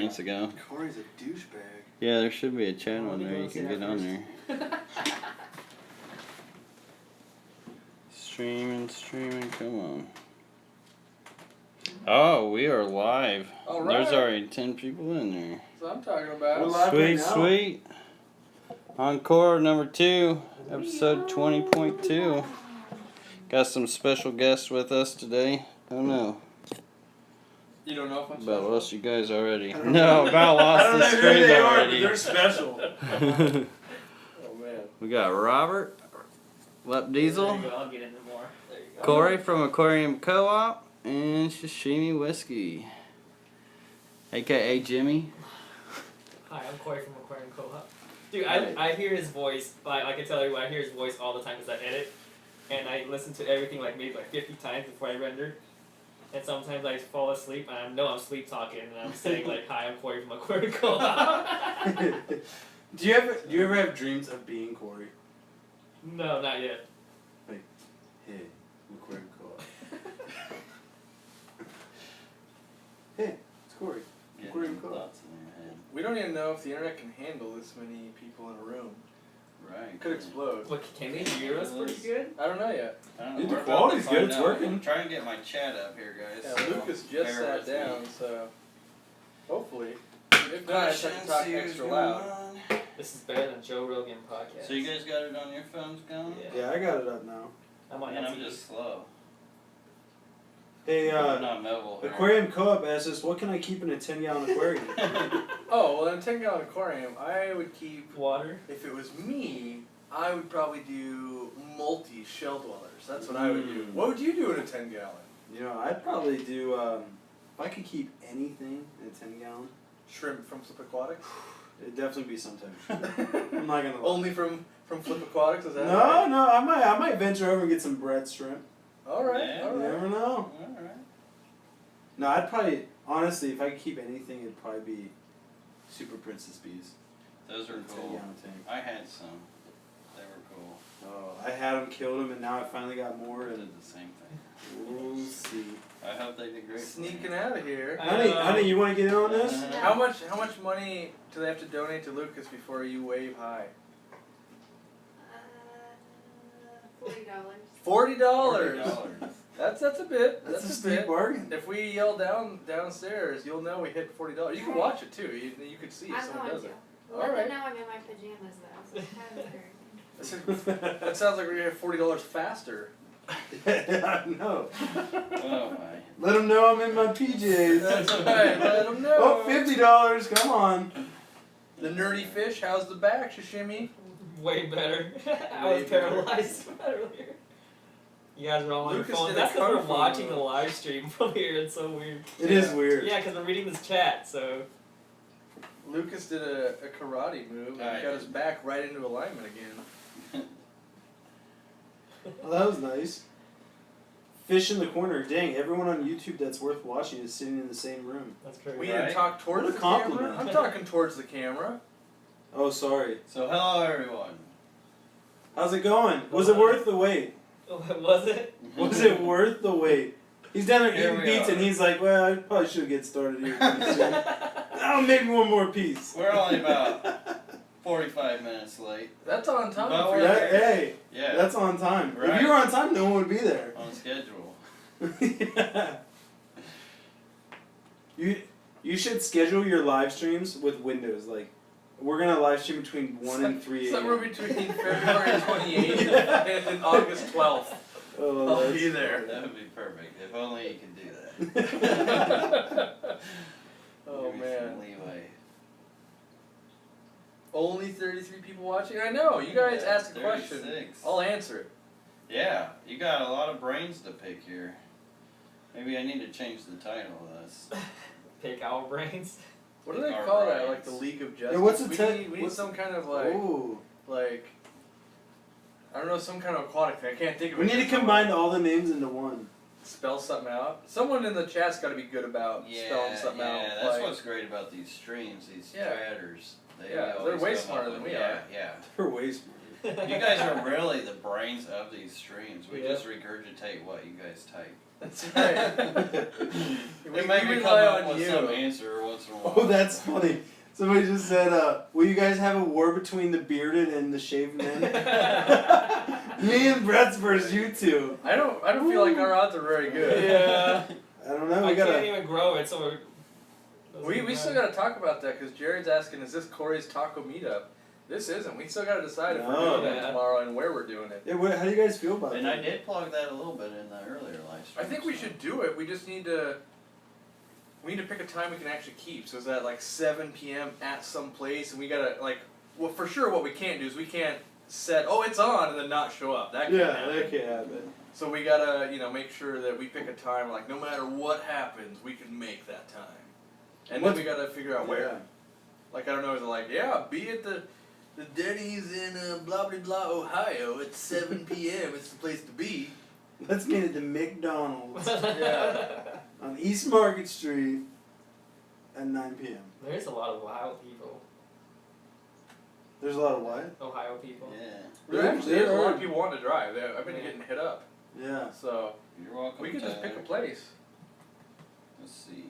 minutes ago. Corey's a douchebag. Yeah, there should be a chat on there. You can get on there. Streaming, come on. Oh, we are live. All right. There's already 10 people in there. That's what I'm talking about. We're live right now. Sweet. Encore number 2, episode 20.2. Got some special guests with us today. Don't know. You don't know if I'm About special? lost you guys already. No, about lost the stream already. They're special. Oh, man. We got Robert, Lupdiesel, There you go, I'll get into more. There you go. Corey from Aquarium Co-op, and Sashimi Whiskey, aka Jimmy. Hi, I'm Corey from Aquarium Co-op. Dude, I hear his voice, like I can tell you, I hear his voice all the time because I edit. And I listen to everything maybe 50 times before I render. And sometimes I fall asleep and I know I'm sleep talking and I'm saying hi, I'm Corey from Aquarium Co-op. Do you ever have dreams of being Corey? No, not yet. Hey, I'm Aquarium Co-op. Hey, it's Corey. Aquarium Co-op. We don't even know if the internet can handle this many people in a room. Right. It could explode. What, can they hear us pretty good? I don't know yet. Dude, the quality's good, it's working. I'm trying to get my chat up here, guys. Yeah, so Lucas just bear sat with me. down, so hopefully. If not, I have to talk extra loud. This is better than Joe Rogan podcast. So you guys got it on your phones going? Yeah. Yeah, I got it up now. I might And have I'm to just slow. Hey, I'm not mobile here. Aquarium Co-op asks us, what can I keep in a 10-gallon aquarium? Oh, well, in a 10-gallon aquarium, I would keep, water. if it was me, I would probably do multi-shell dwellers. That's what I would do. What would you do in a 10-gallon? You know, I'd probably do, if I could keep anything in a 10-gallon, Shrimp from Flip Aquatics? it'd definitely be some type of shrimp. I'm not gonna lie. Only from Flip Aquatics, is that No, right? no, I might venture over and get some bread shrimp. Alright, Yeah. You alright. never know. Alright. No, I'd probably, honestly, if I could keep anything, it'd probably be Super Princess Bees. Those are In a cool. 10-gallon tank. I had some. They were cool. Oh, I had them, killed them, and now I finally got more. I And did the same thing. we'll see. I hope they did great. Sneaking out of here. Honey, you want to get in on this? No. How much money do they have to donate to Lucas before you wave hi? $40. $40. That's a bit. That's a a steep bit. bargain. If we yell downstairs, you'll know we hit $40. You can watch it too. You could see if I'm someone going does to. it. Let Alright. them know I'm in my pajamas though, so it's kind of embarrassing. That sounds like we're gonna hit $40 faster. I know. Oh my. Let them know I'm in my PJs. That's right. Let them know. Oh, $50. Come on. The nerdy fish. How's the back, Sashimi? Way better. I Way was paralyzed earlier. You guys are all on your Lucas phone. did a That's because kung we're fu watching move. the live stream from here. It's so weird. It is weird. Yeah, because I'm reading this chat, so. Lucas did a karate move and I got did. his back right into alignment again. Well, that was nice. Fish in the corner. Dang, everyone on YouTube that's worth watching is sitting in the same room. That's crazy. We Right. didn't talk towards What a the camera. compliment. I'm talking towards the camera. Oh, sorry. So hello everyone. How's it going? Was it worth the wait? Was it? Was it worth the wait? He's down there Here eating we pizza are. and he's like, well, I probably should get started here pretty soon. Oh, maybe one more piece. We're only about 45 minutes late. That's on time But for we're you. That, hey, Yeah. that's on time. If Right. you were on time, no one would be there. On schedule. Yeah. You should schedule your live streams with windows. Like, we're going to live stream between 1 and 3 Somewhere a.m. between February 28th and August 12th. Oh, I'll that's- be there. That would be perfect. If only you could do that. Oh, Give me man. some leeway. Only 33 people watching? I know. You guys Yeah, ask a question. 36. I'll answer it. Yeah, you got a lot of brains to pick here. Maybe I need to change the title of this. Pick our brains. What do they Our call that? rights. Like the League of Justice? Yeah, what's the we need what's- some kind of like, Ooh. I don't know, some kind of aquatic thing. I can't think of We it. need to combine all the names into one. Spell something out. Someone in the chat's got to be good about spelling something out. Yeah, that's like, what's great about these streams, these Yeah. chatters. They Yeah, always they're way come up smarter with- than we yeah, are. Yeah, They're way smarter. You guys are really the brains of these streams. We Yeah. just regurgitate what you guys type. That's right. We maybe come rely up on with you. some answer once in a while. Oh, that's funny. Somebody just said, will you guys have a war between the bearded and the shaved men? Me and Brett's versus you two. I don't feel like our odds are very good. Yeah. I don't know. I We can't gotta. even grow it, so We still gotta talk about that because Jared's asking, is this Corey's taco meetup? This isn't. We still gotta decide if we're No. doing it Yeah. tomorrow and where we're doing it. Yeah, how do you guys feel about And that? I did plug that a little bit in the earlier live stream. I think we should do it. We just need to. We need to pick a time we can actually keep. So is that like 7 p.m. at some place, and we gotta like. Well, for sure, what we can't do is we can't set. Oh, it's on, and then not show up. That can't Yeah, happen. that can't happen. So we gotta, make sure that we pick a time. Like no matter what happens, we can make that time. And then we gotta figure out where. Yeah. Like I don't know. Is it like be at the Denny's in blah blah blah Ohio at 7 p.m. It's the place to be. Let's meet at the McDonald's Yeah. on East Market Street at 9 p.m. There's a lot of Ohio people. There's a lot of what? Ohio people. Yeah. There actually is a lot are. of people wanting to drive. I've been Yeah. getting hit up. Yeah. So You're welcome. we could just pick a Tyler. place. Let's see.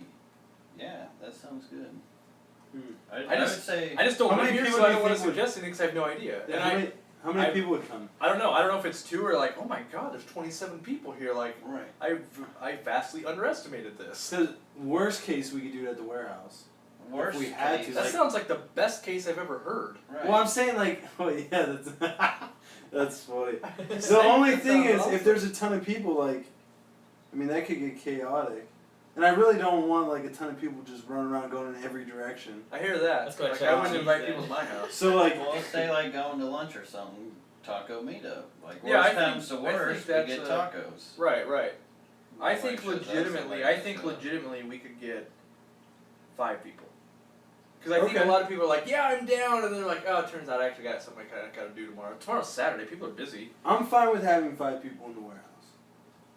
Yeah, that sounds good. Hmm. I would just- say. I just don't How live many here, people so do I you don't want to think would- suggest anything because I have no idea. Yeah, And how many I- people would come? I don't know. I don't know if it's 2 or like, oh my god, there's 27 people here. Like Right. I vastly underestimated this. So worst case, we could do it at the warehouse. Worst we had case, to, That like- sounds like the best case I've ever heard. Right. Well, I'm saying like, oh yeah, that's that's funny. The That only thing sounds is, awesome. if there's a ton of people, like, I mean, that could get chaotic. And I really don't want like a ton of people just running around going in every direction. I hear that. Let's go Like check I out wouldn't cheese invite then. people to my house. So like, Well, let's say like going to lunch or something. Taco meetup. Like Yeah, worst I think- comes to I think worst, we that's get a- tacos. Right. I Like, think shit, that's legitimately. hilarious, I think so. legitimately we could get 5 people. Because I think Okay. a lot of people are like, yeah, I'm down, and they're like, oh, it turns out I actually got something I gotta do tomorrow. Tomorrow's Saturday. People are busy. I'm fine with having 5 people in the warehouse.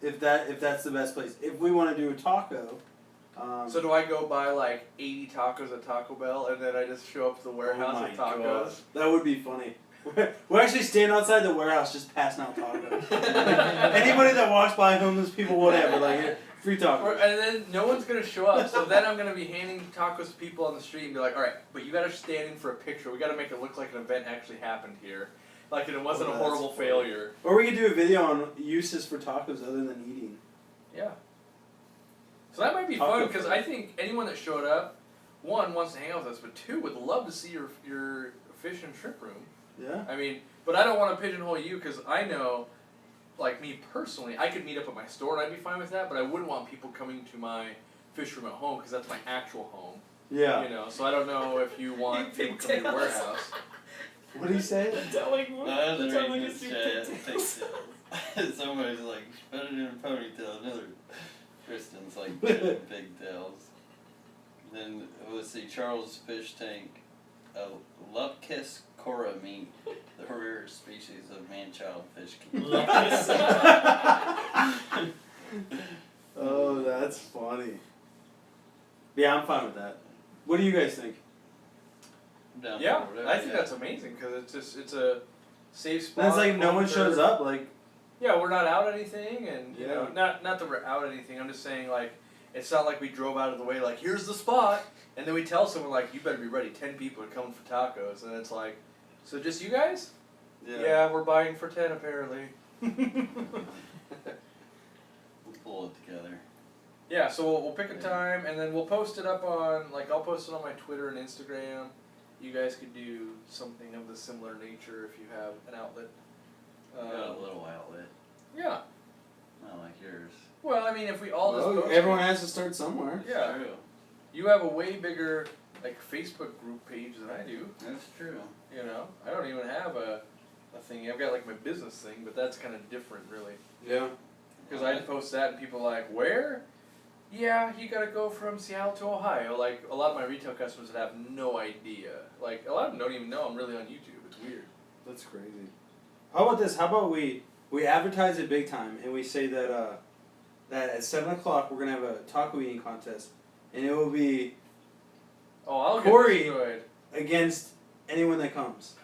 If that's the best place. If we want to do a taco, So do I go buy like 80 tacos at Taco Bell, and then I just show up to the warehouse oh my with tacos? God. That would be funny. We're actually standing outside the warehouse just passing out tacos. Anybody that walks by, homeless people, whatever, like here, free tacos. And then no one's gonna show up, so then I'm gonna be handing tacos to people on the street and be like, all right, but you gotta stand in for a picture. We gotta make it look like an event actually happened here, like it wasn't Oh, a that's horrible funny. failure. Or we could do a video on uses for tacos other than eating. Yeah. So that might be Taco fun because food. I think anyone that showed up, 1 wants to hang out with us, but 2 would love to see your fish and shrimp room. Yeah. I mean, but I don't want to pigeonhole you because I know, like me personally, I could meet up at my store and I'd be fine with that, but I wouldn't want people coming to my fish room at home because that's my actual home. Yeah. You know, so I don't know if you want people coming to your warehouse. What do you say? Telling Another telling in us the your chat pigtails. pigtails. Somebody's like, put it in a ponytail. Another Kristen's like, pigtails. Then let's see, Charles Fish Tank, Lupdiesel cora meat, the rare species of man-child fish. Oh, that's funny. Yeah, I'm fine with that. What do you guys think? Down Yeah, for whatever, I think yeah. that's amazing because it's a safe spot. And it's like no one for- shows up, like, Yeah, we're not out anything, and you know, Yeah. not that we're out anything. I'm just saying like it's not like we drove out of the way like here's the spot, and then we tell someone like you better be ready. 10 people are coming for tacos, and it's like, so just you guys? Yeah, we're buying for 10 apparently. We'll pull it together. Yeah, so we'll pick a time, and then we'll post it up on like I'll post it on my Twitter and Instagram. You guys could do something of the similar nature if you have an outlet. Got a little outlet, Yeah. not like yours. Well, I mean, if we all just Well, post everyone it, has to start somewhere. yeah. True. You have a way bigger like Facebook group page than I do. That's true. You know, I don't even have a thing. I've got like my business thing, but that's kind of different, really. Yeah. Because I post that and people are like, where? Yeah, you gotta go from Seattle to Ohio. Like a lot of my retail customers that have no idea. Like a lot of them don't even know I'm really on YouTube. It's weird. That's crazy. How about this? How about we advertise it big time and we say that that at 7 o'clock we're gonna have a taco eating contest, and it will be Oh, I'll Corey. get destroyed. against anyone that comes.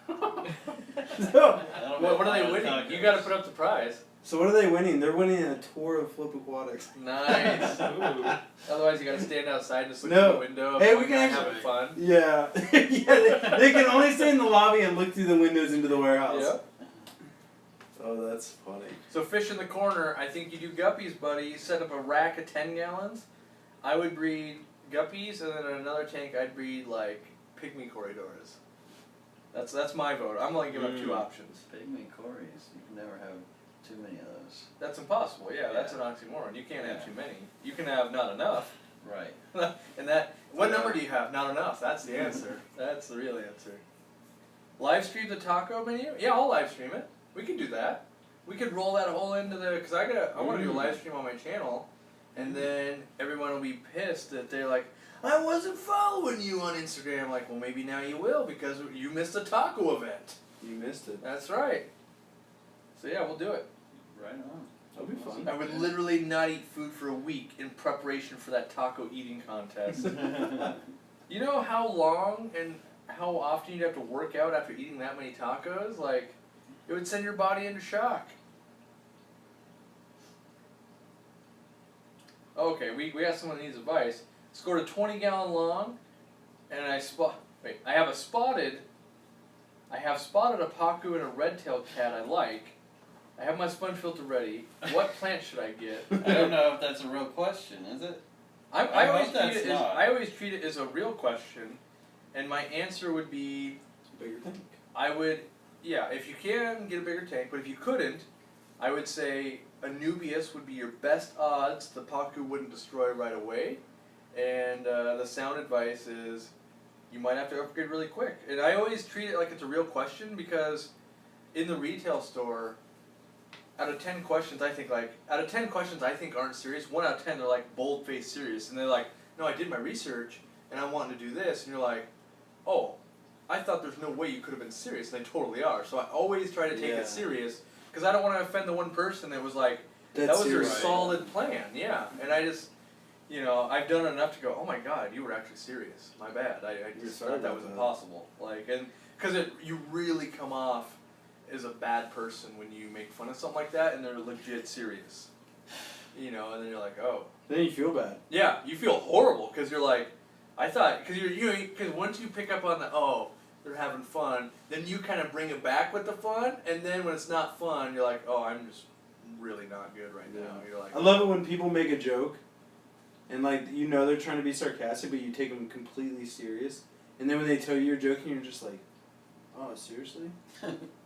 So, I don't know What are they how winning? tacos. You gotta put up the prize. so what are they winning? They're winning a tour of Flip Aquatics. Nice. Ooh. Otherwise, you gotta stand outside and just look No. through the window. Hey, of we can guy actually- having fun. Yeah, yeah. They can only stay in the lobby and look through the windows into the warehouse. Yeah. Oh, that's funny. So fish in the corner. I think you do guppies, buddy. You set up a rack of 10 gallons. I would breed guppies, and then in another tank, I'd breed like pygmy corridors. That's my vote. I'm only giving up 2 options. Pygmy Corys. You can never have too many of those. That's impossible. Yeah, that's an oxymoron. You can't have too many. You can have not enough. Right. And that, what Yeah. number do you have? Not enough. That's the answer. That's the real answer. Live stream the taco menu? Yeah, I'll live stream it. We could do that. We could roll that whole into the, cause I want to do a live stream on my channel, and then everyone will be pissed that they're like, I wasn't following you on Instagram. Like, well, maybe now you will because you missed a taco event. You missed it. That's right. So yeah, we'll do it. Right on. That'll be fun. I would literally not eat food for a week in preparation for that taco eating contest. You know how long and how often you'd have to work out after eating that many tacos? Like, it would send your body into shock. Okay, we got someone that needs advice. Scored a 20-gallon long, and I have spotted a pacu and a red-tailed cat I like. I have my sponge filter ready. What plant should I get? I don't know if that's a real question, is it? I I always hope treat that's it as not. I always treat it as a real question, and my answer would be Bigger tank. I would, yeah, if you can get a bigger tank, but if you couldn't, I would say Anubias would be your best odds. The pacu wouldn't destroy right away, and the sound advice is you might have to upgrade really quick. And I always treat it like it's a real question because in the retail store, out of 10 questions I think aren't serious, 1 out of 10 they're like bold-faced serious, and they're like, no, I did my research and I'm wanting to do this, and you're like, oh, I thought there's no way you could have been serious, and they totally are. So I always try to take Yeah. it serious because I don't want to offend the one person that was like, that was your serious. solid plan, yeah. And I just, I've done enough to go, oh my God, you were actually serious. My bad. I just sorry thought that about was that. impossible. Like, and because you really come off as a bad person when you make fun of something like that, and they're legit serious. And then you're like, oh. Then you feel bad. Yeah, you feel horrible because you're like, I thought, because once you pick up on the, oh, they're having fun, then you kind of bring it back with the fun, and then when it's not fun, you're like, oh, I'm just really not good right now. You're like, I love it when people make a joke, and like they're trying to be sarcastic, but you take them completely serious, and then when they tell you you're joking, you're just like, oh, seriously,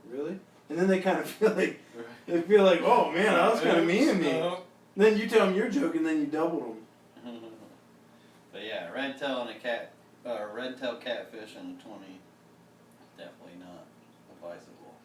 really? And then they kind of feel like oh man, that was kind of mean of me. Then you tell them you're joking, then you double them. But yeah, red tail catfish and 20, definitely not advisable.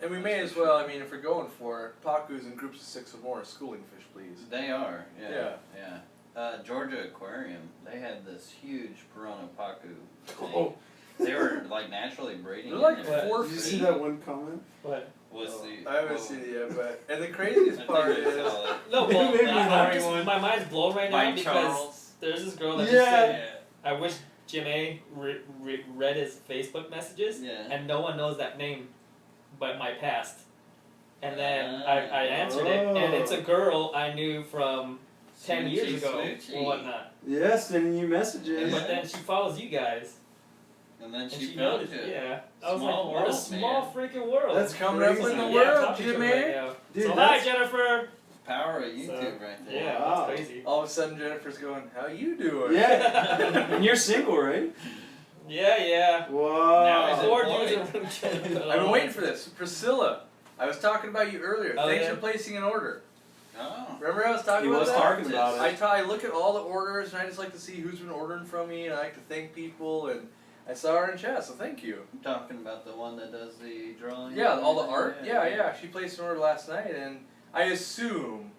and we may as well, if we're going for it, pacus in groups of 6 or more, schooling fish, please. They are, yeah. Yeah. Georgia Aquarium, they had this huge piranha pacu tank. Oh. They were like naturally breeding. They're like in there. 4 Did you feet. see that one comment? What? Was Oh. the, I haven't seen it yet, but and the craziest part I think is I saw it. No, Maybe well, we I'm have just, one. my mind's blown right By now because Charles. there's this girl that Yeah. just said, I wish Jim A read his Facebook messages, Yeah. and no one knows that name but my past. And then I answered it, and it's a girl I knew from 10 years Smoochy, ago smoochy. or whatnot. Yes, sending you messages. But then she follows you guys, And then and she she found noticed. it. Yeah, I was Small like, what a world, small man. freaking world. That's coming up crazy. in the Yeah, world, talking to her Jimmy. right now. Dude, So hi, that's- Jennifer. Power of YouTube So, right there. Yeah, Wow. that's crazy. all of a sudden Jennifer's going, how you doing? Yeah. And you're single, right? Yeah. Wow. Now he's Four employed. dudes I've been waiting for this. Priscilla, I was talking about you earlier. Oh, Thanks yeah? for placing an order. Oh. Remember I was talking He about was that? talking about it. I look at all the orders and I just like to see who's been ordering from me, and I like to thank people, and I saw her in chat, so thank you. I'm talking about the one that does the drawing. Yeah, all the art. Yeah. She placed an order last night, and I assume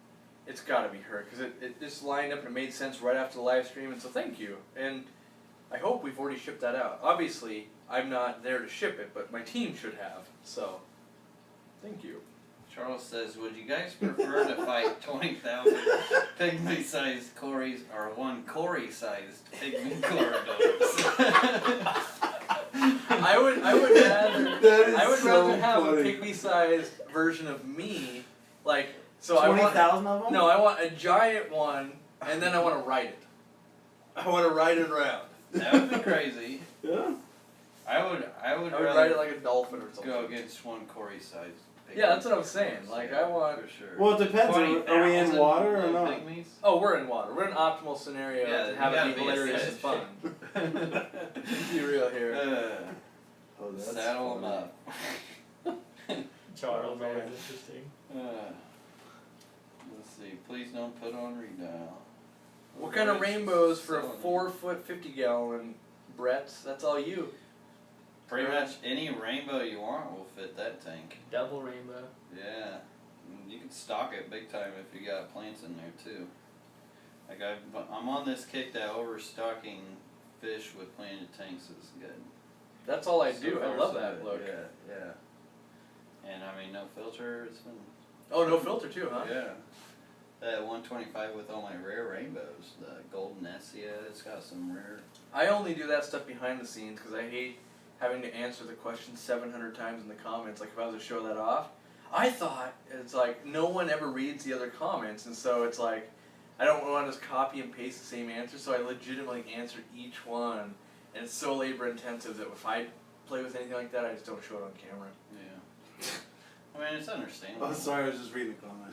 it's got to be her because it just lined up and it made sense right after the live stream, and so thank you. And I hope we've already shipped that out. Obviously, I'm not there to ship it, but my team should have. So, thank you. Charles says, would you guys prefer to fight 20,000 pygmy-sized Corys or 1 Cory-sized pygmy corridors? I would rather. That I would so rather have funny. a pygmy-sized version of me, like so. I want 20,000 of them? no, I want a giant one, and then I want to ride it. I want to ride it around. That would be crazy. Yeah. I would I would rather ride it like a dolphin or something. go against one Corey size. Yeah, that's what I'm saying. Like, I want- for sure. Well, it depends. Are we in 20,000 water or little not? pygmies? Oh, we're in water. We're in an optimal scenario Yeah, to you have gotta it be be hilarious and fun. aesthetic. Be real here. Oh, that's Saddle them funny. up. Charles, always interesting. Let's see. Please don't put on redial. What kind of rainbows for a 4-foot 50-gallon, Brett? That's all you. Pretty much any rainbow you want will fit that tank. Double rainbow. Yeah. You can stock it big time if you got plants in there too. Like I'm on this kick that overstocking fish with planted tanks is good. That's all I So do. I far, love so that good. look. Yeah, yeah. And I mean, no filter. It's been Oh, no filter too, huh? yeah. That 125 with all my rare rainbows, the golden Essia. It's got some rare. I only do that stuff behind the scenes because I hate having to answer the question 700 times in the comments. Like if I was to show that off, I thought it's like no one ever reads the other comments, and so it's like I don't want to just copy and paste the same answer. So I legitimately answer each one, and it's so labor intensive that if I play with anything like that, I just don't show it on camera. Yeah. I mean, it's understandable. Oh, sorry, I was just reading the comment.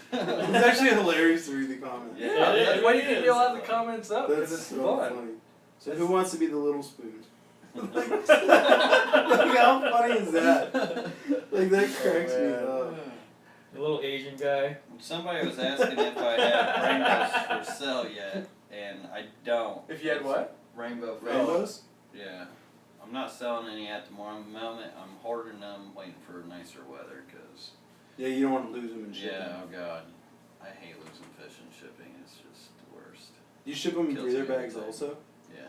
It's actually hilarious to read the comment. Yeah, it that's why do you think is. we all have the comments up? That's Because it's so fun. funny. So who wants to be the little spoon? Like how funny is that? Like that cracks me up. The little Asian guy. Somebody was asking if I had rainbows for sale yet, and I don't. If you had what? Rainbow fish. Rainbows? Yeah. I'm not selling any at the moment. I'm hoarding them, waiting for nicer weather, because, Yeah, you don't want to lose them in shipping. yeah, oh god. I hate losing fish in shipping. It's just the worst. You ship them in Kills breather me bags everything. also? Yeah.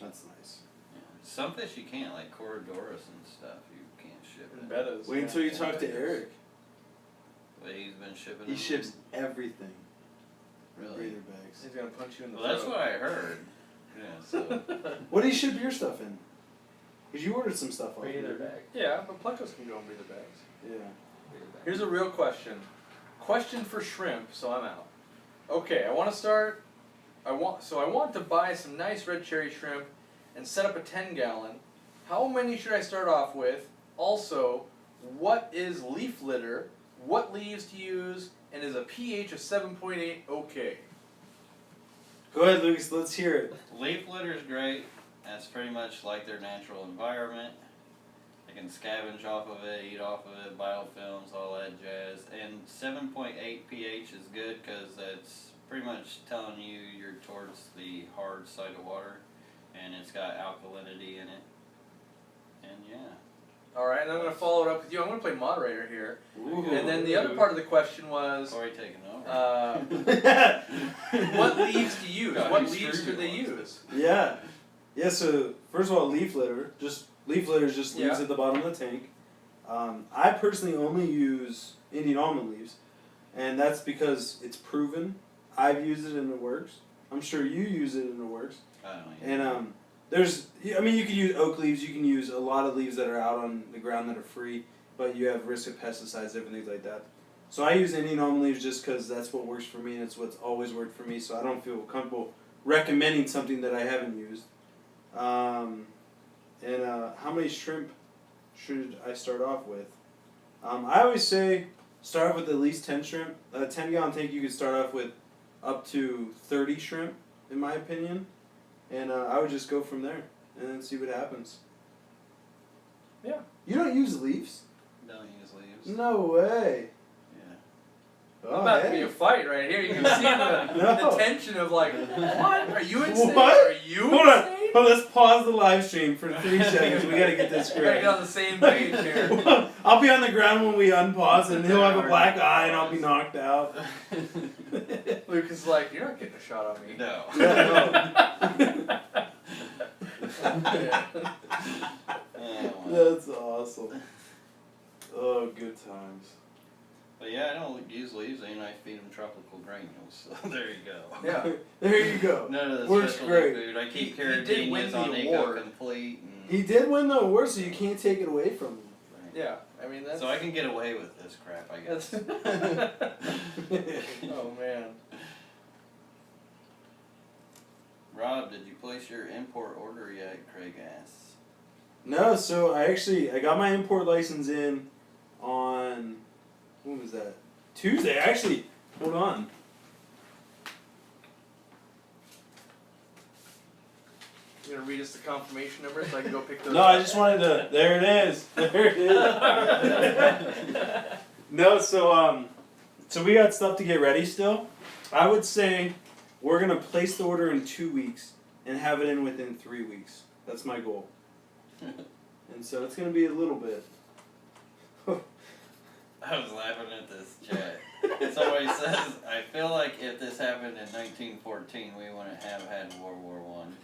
That's nice. Yeah. Some fish you can't, like Corridorus and stuff, you can't ship And it. bettas. Wait until you talk to Eric. But he's been shipping He them. ships everything in Really? breather bags. He's gonna punch you in the Well, that's throat. what I heard. Yeah, so. What do you ship your stuff in? Because you ordered some stuff off. Breather bag. Yeah, but Plecos can go in breather bags. Yeah. Breather bag. Here's a real question. Question for shrimp, so I'm out. Okay, I want to start. I want to buy some nice red cherry shrimp and set up a 10-gallon. How many should I start off with? Also, what is leaf litter? What leaves to use? And is a pH of 7.8 okay? Go ahead, Lucas. Let's hear it. Leaf litter is great. That's pretty much like their natural environment. They can scavenge off of it, eat off of it, biofilms, all that jazz. And 7.8 pH is good because that's pretty much telling you you're towards the hard side of water, and it's got alkalinity in it. And yeah. Alright, and I'm going to follow it up with you. I'm going to play moderator here. Ooh. And then the other part of the question was, Corey taking over. what leaves to use? God, What he's leaves screwed could they you. use? Yeah. Yeah, so first of all, leaf litter. Leaf litter is just leaves Yeah. at the bottom of the tank. I personally only use Indian almond leaves, and that's because it's proven. I've used it and it works. I'm sure you use it and it works. I don't know. And you can use oak leaves. You can use a lot of leaves that are out on the ground that are free, but you have risk of pesticides, different things like that. So I use Indian almond leaves just because that's what works for me, and it's what's always worked for me. So I don't feel comfortable recommending something that I haven't used. How many shrimp should I start off with? I always say start off with at least 10 shrimp. A 10-gallon tank, you could start off with up to 30 shrimp, in my opinion. And I would just go from there and then see what happens. Yeah. You don't use leaves? Don't use leaves. No way. Yeah. It's about to be a fight right here. You can see the No. tension of like, what? Are you insane? What? Are you Hold on. insane? Well, let's pause the live stream for 3 seconds. We gotta get this We gotta straight. get on the same page here. I'll be on the ground when we unpause, and he'll have a black eye, and I'll be knocked out. Lucas is like, you're not getting a shot on me. No. Yeah. Oh, That's awesome. Oh, good times. but yeah, I don't use leaves, and I feed them tropical granules. So there you go. Yeah. There you go. None of the Works specialty great. food. I keep He did win carotenias the on award. Eco Complete. And He did win the award, so you can't take it away from him. Yeah, I mean that's. So I can get away with this crap, I guess. Oh man. Rob, did you place your import order yet? Craig asks. No, so I got my import license in on, when was that? Tuesday, actually. Hold on. You gonna read us the confirmation number so I can go pick those No, up? I just wanted to. There it is. There it is. No, so we got stuff to get ready still. I would say we're gonna place the order in 2 weeks and have it in within 3 weeks. That's my goal. And so it's gonna be a little bit. I was laughing at this chat. Somebody says, I feel like if this happened in 1914, we wouldn't have had World War One.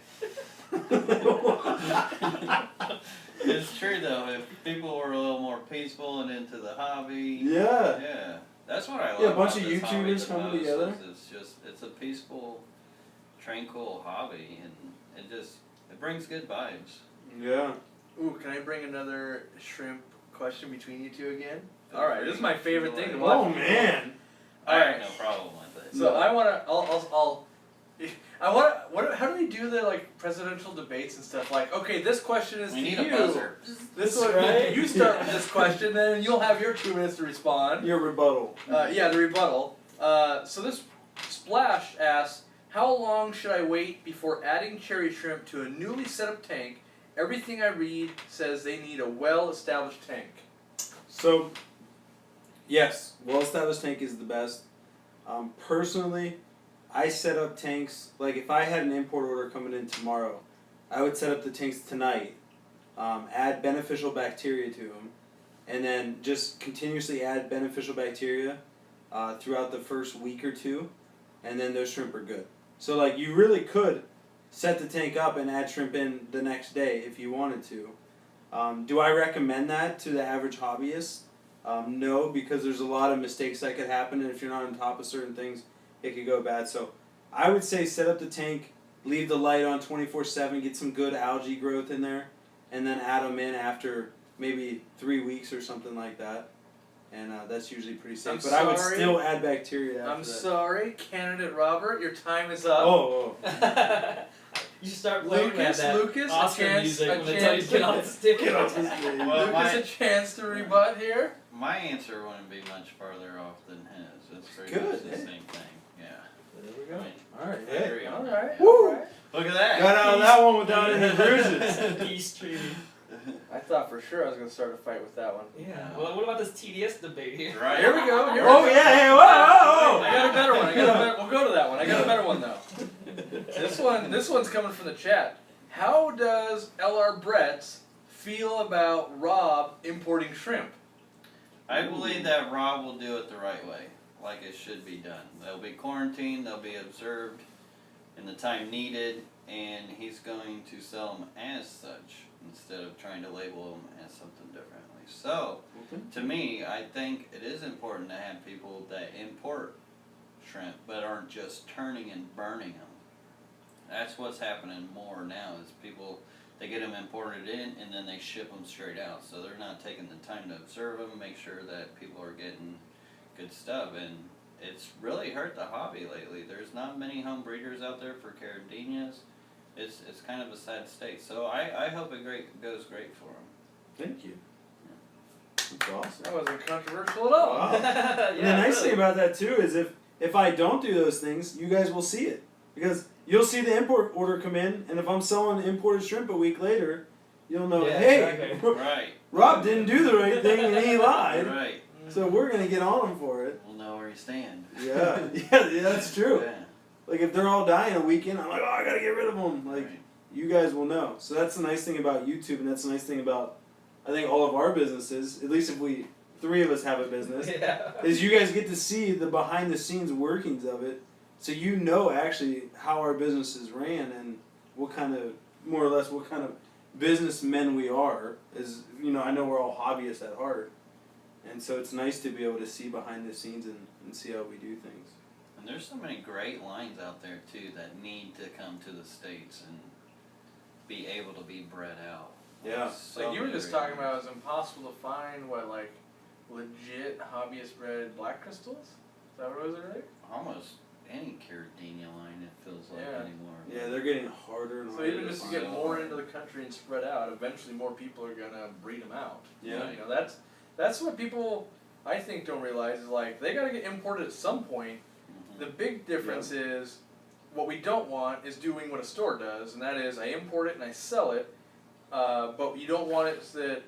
It's true though, if people were a little more peaceful and into the hobby. Yeah. Yeah. That's what I love. Yeah, a bunch about of this hobby YouTubers the coming most together. is it's a peaceful, tranquil hobby, and it brings good vibes. Yeah. Ooh, can I bring another shrimp question between you two again? Feel Alright, free. this is my favorite thing to Enjoy. watch. Oh man. I have no problem with it. So I wanna, how do they do the like presidential debates and stuff? Like, okay, this question is We to need you. a buzzer. This one, Right? you start with this question, then you'll have your 2 minutes to respond. Your rebuttal. Yeah, the rebuttal. So this Splash asks, how long should I wait before adding cherry shrimp to a newly set up tank? Everything I read says they need a well-established tank. So, yes, well-established tank is the best. Personally, I set up tanks, like if I had an import order coming in tomorrow, I would set up the tanks tonight, add beneficial bacteria to them, and then just continuously add beneficial bacteria throughout the first week or two, and then those shrimp are good. So like you really could set the tank up and add shrimp in the next day if you wanted to. Do I recommend that to the average hobbyist? No, because there's a lot of mistakes that could happen, and if you're not on top of certain things, it could go bad. So I would say set up the tank, leave the light on 24/7, get some good algae growth in there, and then add them in after maybe 3 weeks or something like that. And that's usually pretty safe. But I would still add bacteria after I'm that. sorry, candidate Robert, your time is up. Oh. You start playing Lucas, that Oscar a chance, music a when they tell you chance to get off the stick. Get off this thing. Well, Lucas, a chance to rebut here. My answer wouldn't be much farther off than his. It's pretty Good, much the hey. same thing. Yeah. There we I go. mean, Alright, I hey. agree on that. Alright, Woo! alright. Look at that. Got out of that one without any bruises. Peace tree. I thought for sure I was going to start a fight with that one. Yeah. Well, what about this TDS debate here? Right. Here we go. Here Oh we go. yeah, hey, whoa! I got a better one. We'll go to that one. I got a better one though. This one's coming from the chat. How does LR Bretts feel about Rob importing shrimp? I believe that Rob will do it the right way, like it should be done. They'll be quarantined, they'll be observed in the time needed, and he's going to sell them as such instead of trying to label them as something differently. So, to me, I think it is important to have people that import shrimp but aren't just turning and burning them. That's what's happening more now is people, they get them imported in and then they ship them straight out. So they're not taking the time to observe them, make sure that people are getting good stuff. And it's really hurt the hobby lately. There's not many home breeders out there for Caradinas. It's kind of a sad state. So I hope it goes great for them. Thank you. That's awesome. That wasn't controversial at all. Wow. Yeah, And the nice really. thing about that too is if I don't do those things, you guys will see it. Because you'll see the import order come in, and if I'm selling imported shrimp a week later, you'll know, Yeah, hey, exactly. Right. Rob didn't do the right thing and he lied. Right. So we're going to get on him for it. We'll know where you stand. Yeah, yeah, that's true. Yeah. Like if they're all dying a weekend, I'm like, oh, I got to get rid of them. Like, Right. you guys will know. So that's the nice thing about YouTube, and that's the nice thing about, I think, all of our businesses, at least if three of us have a business, Yeah. is you guys get to see the behind the scenes workings of it, so you know actually how our businesses ran and what kind of, more or less, what kind of businessmen we are. Is, you know, I know we're all hobbyists at heart, and so it's nice to be able to see behind the scenes and see how we do things. And there's so many great lines out there too that need to come to the States and be able to be bred out. Yeah. So Like you were many just talking ratings. about, it was impossible to find what like legit hobbyist bred black crystals. Is that what it was already? Almost any Cardinia line, it feels like Yeah. anymore. Yeah, they're getting harder and So harder. even to just to find. get more into the country and spread out, eventually more people are gonna breed them out. Yeah. You know, that's what people I think don't realize is like they gotta get imported at some point. Mhm. The big difference is what we don't want is doing what a store does, and that is I import it and I sell it. But you don't want it so that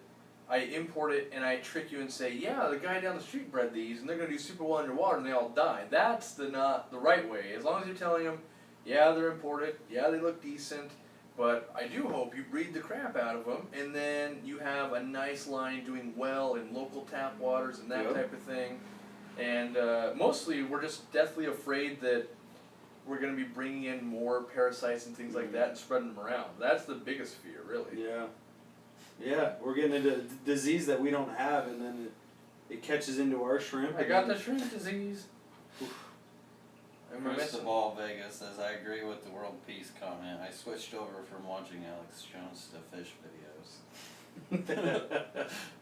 I import it and I trick you and say, yeah, the guy down the street bred these and they're gonna do super well underwater and they all die. That's not the right way. As long as you're telling them, yeah, they're imported, yeah, they look decent, but I do hope you breed the crap out of them and then you have a nice line doing well in local tap waters and that Yep. type of thing. And mostly we're just deathly afraid that we're going to be bringing in more parasites and things like that and spreading them around. That's the biggest fear, really. Yeah. Yeah, we're getting into disease that we don't have, and then it catches into our shrimp. I got the shrimp disease. First of all, Vegas says, I agree with the world peace comment. I switched over from watching Alex Jones to fish videos.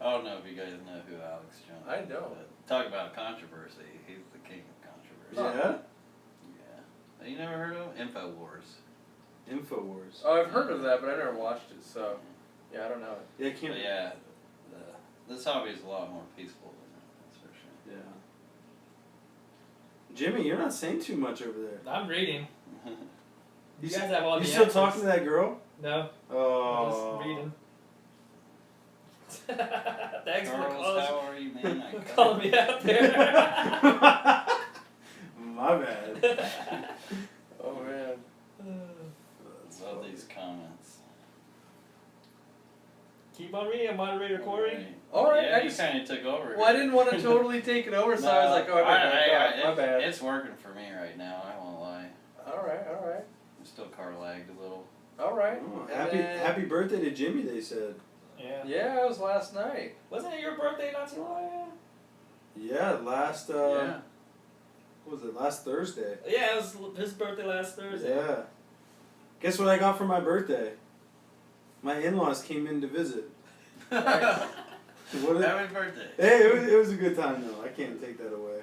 I don't know if you guys know who Alex Jones is. I don't. But talk about controversy. He's the king of controversy. Yeah. Yeah. You never heard of him? InfoWars. Infowars. Oh, I've heard of that, but I never watched it, so yeah, I don't know it. Yeah, I can't. But yeah, this hobby is a lot more peaceful than that, that's for sure. Yeah. Jimmy, you're not saying too much over there. I'm reading. You s- guys have all You the still answers. talking to that girl? No, Oh. I'm just reading. Thanks for Charles, calling, how are you, man? I calling me out there. My bad. Oh man. love these comments. Keep on reading, moderator Corey. Alright, yeah, I you just- kind of took over. Well, I didn't want to totally take it over, so I was like, oh, my bad. It's working for me right now, I won't lie. Alright. I'm still car lagged a little. Alright. Oh, And happy then- happy birthday to Jimmy, they said. Yeah. Yeah, it was last night. Wasn't it your birthday not too long ago? Yeah, last Yeah. what was it? Last Thursday. Yeah, it was his birthday last Thursday. Yeah. Guess what I got for my birthday? My in-laws came in to visit. What Happy birthday. Hey, it was a good time though. I can't take that away.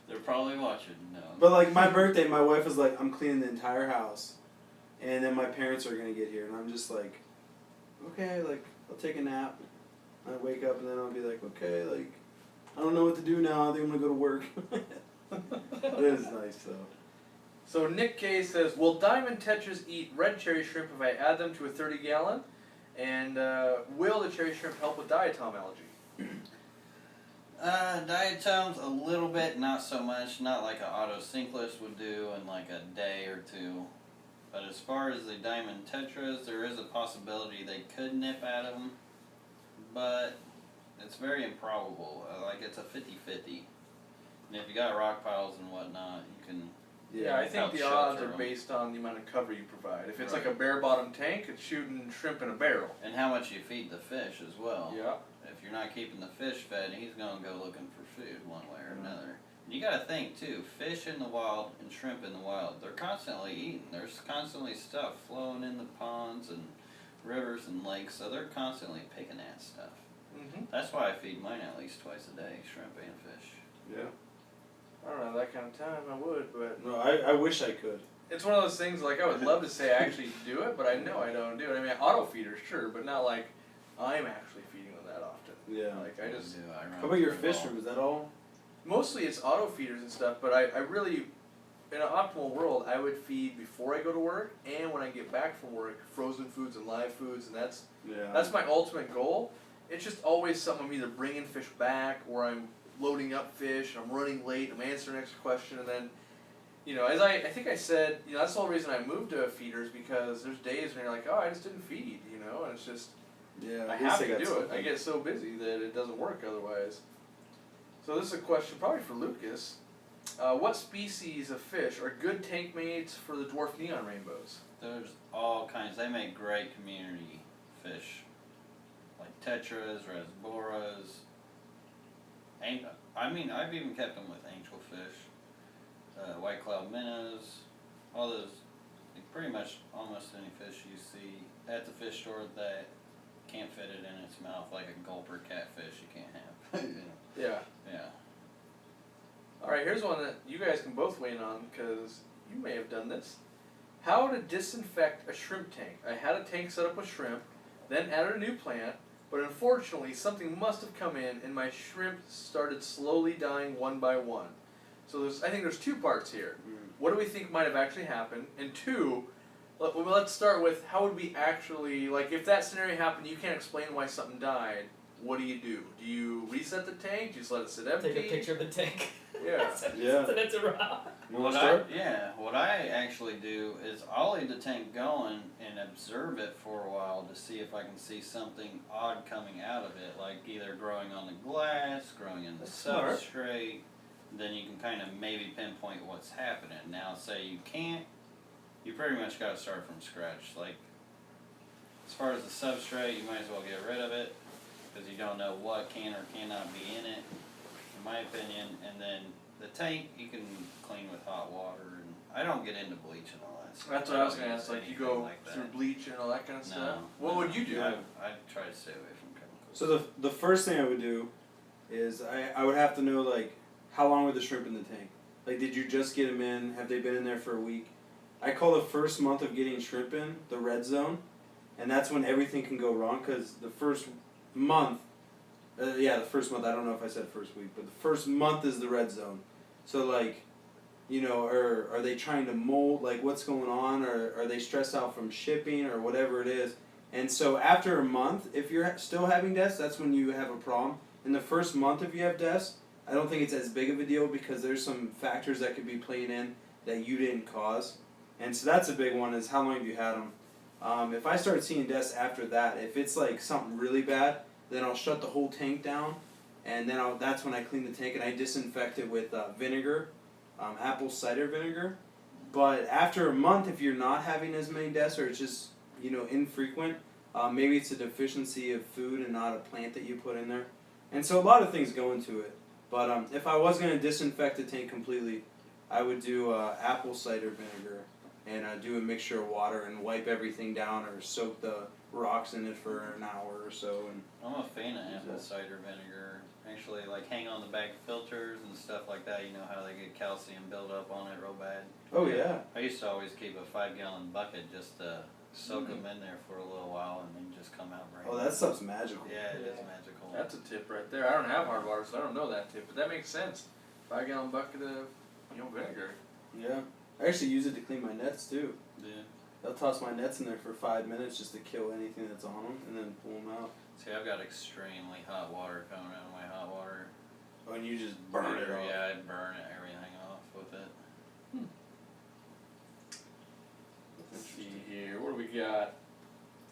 They're probably watching. No. But like my birthday, my wife was like, I'm cleaning the entire house, and then my parents are gonna get here, and I'm just like, okay, like I'll take a nap. I wake up and then I'll be like, okay, like I don't know what to do now. I think I'm gonna go to work. It is nice though. So Nick K says, will diamond tetras eat red cherry shrimp if I add them to a 30-gallon? And will the cherry shrimp help with diatom allergy? Diatoms a little bit, not so much. Not like an auto sinkless would do in like a day or two. But as far as the diamond tetras, there is a possibility they could nip at them, but it's very improbable. Like it's a 50-50. And if you got rock piles and whatnot, you can. Yeah, I think help the shelter odds are them. based on the amount of cover you provide. If it's like a Right. bare bottom tank, it's shooting shrimp in a barrel. And how much you feed the fish as well. Yeah. If you're not keeping the fish fed, he's gonna go looking for food one way or another. You gotta think too, fish in the wild and shrimp in the wild, they're constantly eating. There's constantly stuff flowing in the ponds and rivers and lakes, so they're constantly picking at stuff. Mm-hmm. That's why I feed mine at least twice a day, shrimp and fish. Yeah. I don't have that kind of time, I would, but No, I wish I could. it's one of those things like I would love to say I actually do it, but I know I don't do it. I mean, auto feeders, sure, but not like I'm actually feeding them that often. Yeah. Like I just, How about your fish room? Is that all? mostly it's auto feeders and stuff, but I really, in an optimal world, I would feed before I go to work and when I get back from work, frozen foods and live foods, and that's my ultimate goal. It's just always something I'm either bringing fish back or I'm loading up fish, I'm running late, I'm answering an extra question, and then, you know, as I think I said, you know, that's the whole reason I moved to feeders, because there's days when you're like, oh, I just didn't feed, you know, and it's just, Yeah. I guess have they to got do it. something. I get so busy that it doesn't work otherwise. So this is a question probably for Lucas. What species of fish are good tank mates for the dwarf neon rainbows? There's all kinds. They make great community fish, like tetras, rasboras. I mean, I've even kept them with angelfish, white cloud minnows, all those. Like pretty much almost any fish you see at the fish store that can't fit it in its mouth like a gulper catfish. You can't have. You know? Yeah. Yeah. Alright, here's one that you guys can both weigh in on, because you may have done this. How to disinfect a shrimp tank. I had a tank set up with shrimp, then added a new plant, but unfortunately something must have come in and my shrimp started slowly dying one by one. So I think there's two parts here. What do we think might have actually happened? And two, let's start with how would we actually, like if that scenario happened, you can't explain why something died, what do? Do you reset the tank? Do you just let it sit empty? Take a picture of the tank. Yeah. Yeah. Send it to Rob. You want to start? What I actually do is I'll leave the tank going and observe it for a while to see if I can see something odd coming out of it, like either growing on the glass, growing in the Smart. substrate. Then you can kind of maybe pinpoint what's happening. Now, say you can't, you pretty much got to start from scratch. Like, as far as the substrate, you might as well get rid of it because you don't know what can or cannot be in it, in my opinion. And then the tank, you can clean with hot water. And I don't get into bleach and all that stuff. That's what I was going to ask, like you go like that. through bleach and all that kind of No. stuff? What would you do? I try to stay away from chemicals. So the first thing I would do is I would have to know, like, how long were the shrimp in the tank? Like, did you just get them in? Have they been in there for a week? I call the first month of getting shrimp in the red zone, and that's when everything can go wrong, because the first month, the first month, I don't know if I said first week, but the first month is the red zone. So, like, you know, are they trying to mold, like, what's going on, or are they stressed out from shipping, or whatever it is? And so after a month, if you're still having deaths, that's when you have a problem. In the first month, if you have deaths, I don't think it's as big of a deal because there's some factors that could be playing in that you didn't cause. And so that's a big one, is how long have you had them? If I start seeing deaths after that, if it's like something really bad, then I'll shut the whole tank down, and then that's when I clean the tank and I disinfect it with vinegar, apple cider vinegar. But after a month, if you're not having as many deaths, or it's just, you know, infrequent, maybe it's a deficiency of food and not a plant that you put in there. And so a lot of things go into it. But if I was going to disinfect the tank completely, I would do apple cider vinegar and do a mixture of water and wipe everything down, or soak the rocks in it for an hour or so. And I'm a fan of apple cider vinegar. Actually, like hang on the back filters and stuff like that. You know how they get calcium build up on it real bad. oh yeah, I used to always keep a 5-gallon bucket just to soak them in there for a little while and then just come out brand oh new. that stuff's magical. Yeah, it is magical. That's a tip right there. I don't have hard water, so I don't know that tip, but that makes sense. 5-gallon bucket of, vinegar. Yeah, I actually use it to clean my nets too. Yeah. I'll toss my nets in there for 5 minutes just to kill anything that's on them, and then pull them out. See, I've got extremely hot water coming out of my hot water. Oh, and you just burn it off. Yeah, I burn everything off with it. Let's see here. What do we got?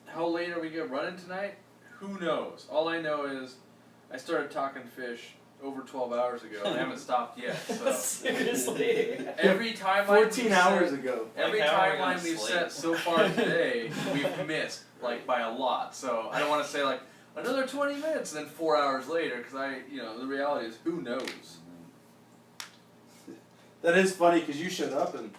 How late are we running tonight? Who knows? All I know is I started talking fish over 12 hours ago and I haven't stopped yet. So Seriously. every timeline 14 hours ago. Every Like, how are we gonna timeline we've sleep? set so far today, we've missed like by a lot. So I don't want to say like another 20 minutes and then 4 hours later, because the reality is, who knows? That is funny because you showed up and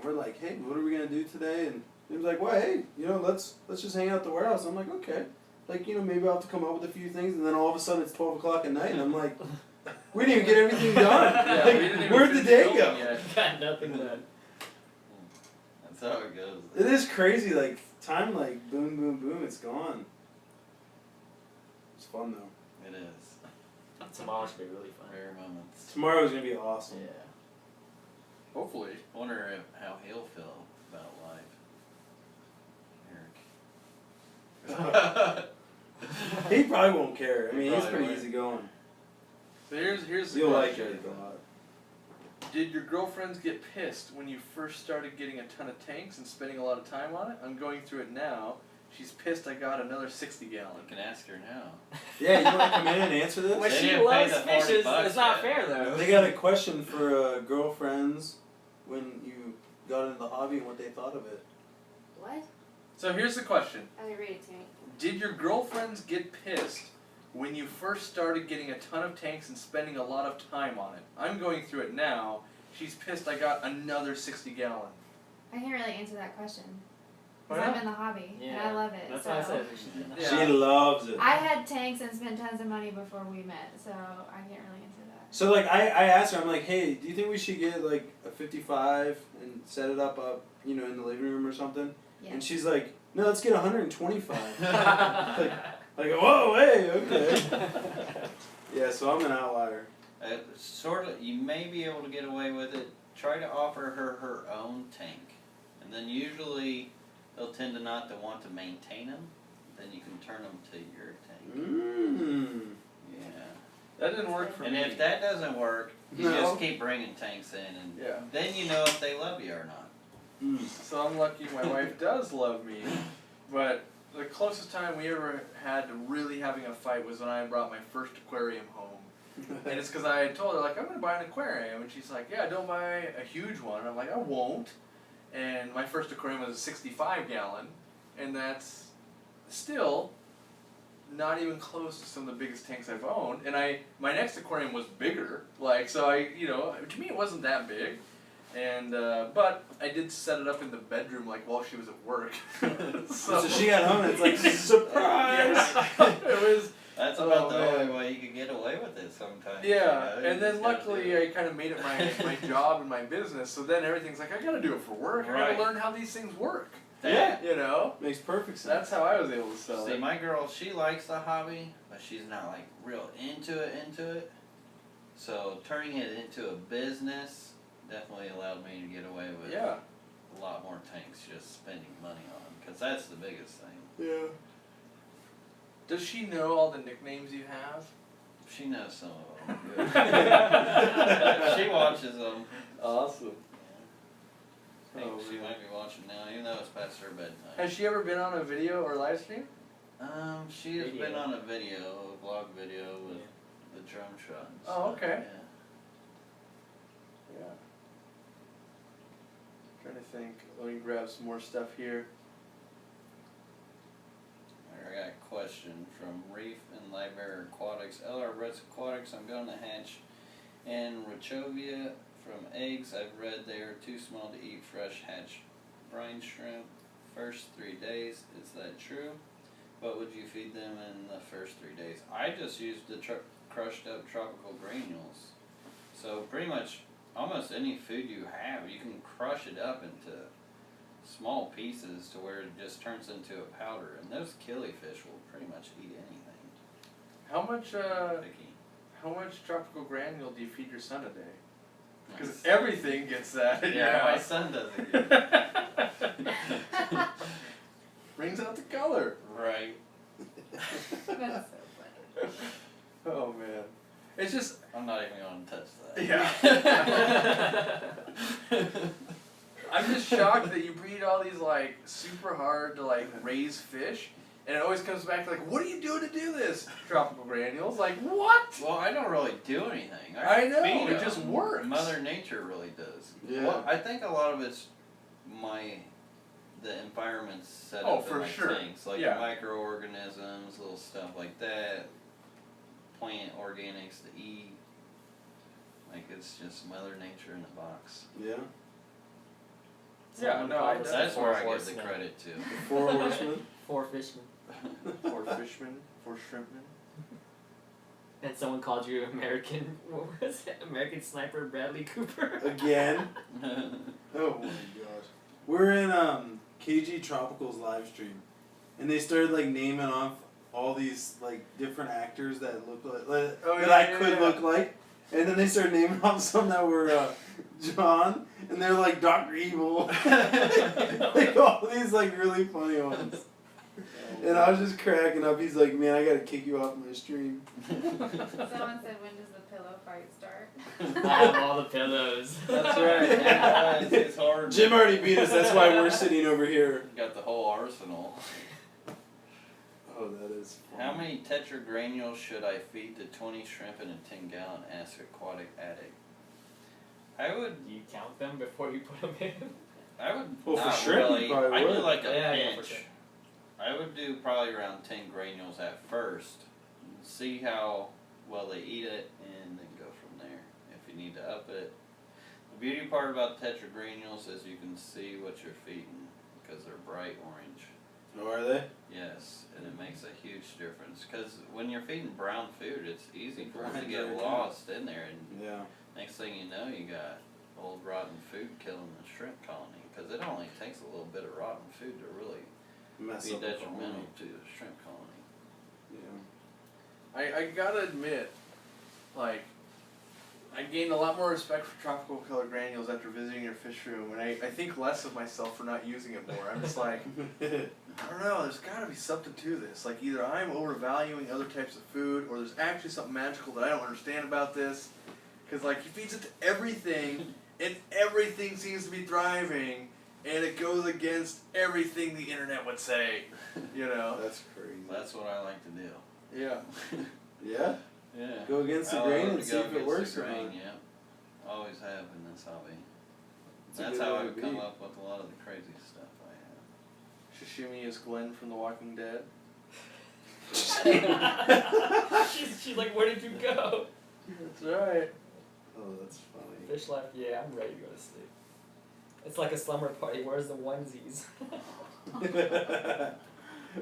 we're like, hey, what are we gonna do today? And he was like, well, hey, let's just hang out at the warehouse. I'm like, okay. Like, maybe I'll have to come up with a few things, and then all of a sudden it's 12 o'clock at night, and I'm like, we didn't even get everything done. Yeah, Like, we didn't even where'd the finish day filming go? yet. Got nothing done. That's how it goes. It is crazy, like, time, like, boom, boom, boom, it's gone. It's fun, though. It is. Tomorrow should be really fun. Rare moments. Tomorrow's gonna be awesome. Yeah. Hopefully. I wonder how he'll feel about life. Eric. He probably won't care. I mean, he's Probably pretty won't. easy going. So here's the You'll like question. it a lot. Did your girlfriends get pissed when you first started getting a ton of tanks and spending a lot of time on it? I'm going through it now. She's pissed I got another 60-gallon. You can ask her now. Yeah, you want to come in and answer When this? They she didn't pay loves the fishes, 40 bucks it's not yet. fair though. They got a question for girlfriends when you got into the hobby and what they thought of it. What? So here's the question. Oh, they read it to me. Did your girlfriends get pissed when you first started getting a ton of tanks and spending a lot of time on it? I'm going through it now. She's pissed I got another 60-gallon. I can't really answer that question. Why Because I'm not? in the hobby and Yeah, I love it. That's so. what I said. We should do that. Yeah. She loves it. I had tanks and spent tons of money before we met, so I can't really answer that. So like I asked her, I'm like, hey, do you think we should get like a 55 and set it up in the living room or something? Yeah. And she's like, no, let's get 125. like, whoa, hey, okay. Yeah, so I'm an outlier. Sort of, you may be able to get away with it. Try to offer her own tank, and then usually they'll tend to not to want to maintain them. Then you can turn them to your tank. Mmm. Yeah. That didn't work for And me. if that doesn't work, you No. just keep bringing tanks in, and Yeah. then you know if they love you or not. Mm. So I'm lucky my wife does love me, but the closest time we ever had to really having a fight was when I brought my first aquarium home. And it's because I had told her, like, I'm going to buy an aquarium. And she's like, yeah, don't buy a huge one. And I'm like, I won't. And my first aquarium was a 65 gallon. And that's still not even close to some of the biggest tanks I've owned. And my next aquarium was bigger. Like, so to me it wasn't that big. And, but I did set it up in the bedroom, like, while she was at work. So she got home and it's like, surprise! Yeah. It was... That's about the man. only way you could get away with it sometimes. Yeah, you know? and You then just gotta luckily do it. I kind of made it my job and my business, so then everything's like, I gotta do it for work, I Right. gotta learn how these things work, Yeah. you know? Makes perfect sense. That's how I was able to sell See, it. my girl, she likes the hobby, but she's not like real into it. So turning it into a business definitely allowed me to get away with Yeah. a lot more tanks just spending money on them, because that's the biggest thing. Yeah. Does she know all the nicknames you have? She knows some of them. Good. She watches them. Awesome. I think Oh, she man. might be watching now, even though it's past her bedtime. Has she ever been on a video or live stream? She has Video. been on a vlog video with the drum shot. And Oh, stuff, okay. Yeah. Yeah. Trying to think. Let me grab some more stuff here. I got a question from Reef and Library Aquatics. LR Reds Aquatics, I'm going to hatch and Richovia from eggs. I've read they are too small to eat fresh hatch brine shrimp first 3 days. Is that true? What would you feed them in the first 3 days? I just used the crushed up tropical granules. So pretty much almost any food you have, you can crush it up into small pieces to where it just turns into a powder, and those killifish will pretty much eat anything. How much Picky. how much tropical granule do you feed your son a day? Because Nice. everything gets that in your Yeah, my house. son doesn't get it. Brings out the color. Right. That's so funny. Oh man. It's just I'm not even going to touch that. yeah. I'm just shocked that you breed all these like super hard to like raise fish, and it always comes back to like, what are you doing to do this? Tropical granules, like what? Well, I don't really do anything. I know, feed it just 'em. works. Mother Nature really does. Yeah. Well, I think a lot of it's the environment's set Oh, up for in my sure. tanks, like Yeah. microorganisms, little stuff like that, plant organics to eat. Like it's just Mother Nature in a box. Yeah. Yeah, Someone no, called I- us That's the where four I give the horsemen. credit to. Four horsemen. Four fishmen. For fishmen, for shrimpmen. And someone called you American, what was it? American Sniper Bradley Cooper? Again. Oh my gosh. We're in KG Tropical's live stream, and they started like naming off all these like different actors that look like Oh, that yeah, I yeah, could yeah. look like, and then they started naming off some that were John, and they're like Dr. Evil, like all these like really funny ones. And I was just cracking up. He's like, "Man, I gotta kick you off my stream." Someone said, when does the pillow fight start? I have all the pillows. That's right. Yeah, it's hard. Jim already beat us. That's why we're sitting over here. Got the whole arsenal. Oh, that is. How many tetra granules should I feed to 20 shrimp in a 10-gallon Ask Aquatic Addict? I would Do you count them before you put them in? Well, for not shrimp, you really. probably I do would. like a Yeah, for pinch. sure. I would do probably around 10 granules at first. See how well they eat it, and then go from there. If you need to up it. The beauty part about tetra granules is you can see what you're feeding. because they're bright orange. Oh, are they? Yes, and it makes a huge difference because when you're feeding brown food, it's easy for them to Brown get food, lost in there, and Yeah. next thing you know, you got old rotten food killing the shrimp colony because it only takes a little bit of rotten food to really Mess be up the detrimental colony. to the shrimp colony. Yeah. I gotta admit, like, I gained a lot more respect for tropical color granules after visiting your fish room, and I think less of myself for not using it more. I'm just like, I don't know, there's gotta be something to this. Like, either I'm overvaluing other types of food, or there's actually something magical that I don't understand about this. Because, like, he feeds it to everything, and everything seems to be thriving, and it goes against everything the internet would say, you know? That's crazy. That's what I like to do. Yeah. Yeah? Yeah. Go against the I grain love and to see go if it against works the or grain, not. yeah. Always have in this hobby. It's a That's good how way I to come be. up with a lot of the crazy stuff I Sashimi is Glenn from The Walking Dead. she's like, where did you go? That's right. Oh, that's funny. Fish life, yeah, I'm ready to go to sleep. It's like a slumber party. Where's the onesies?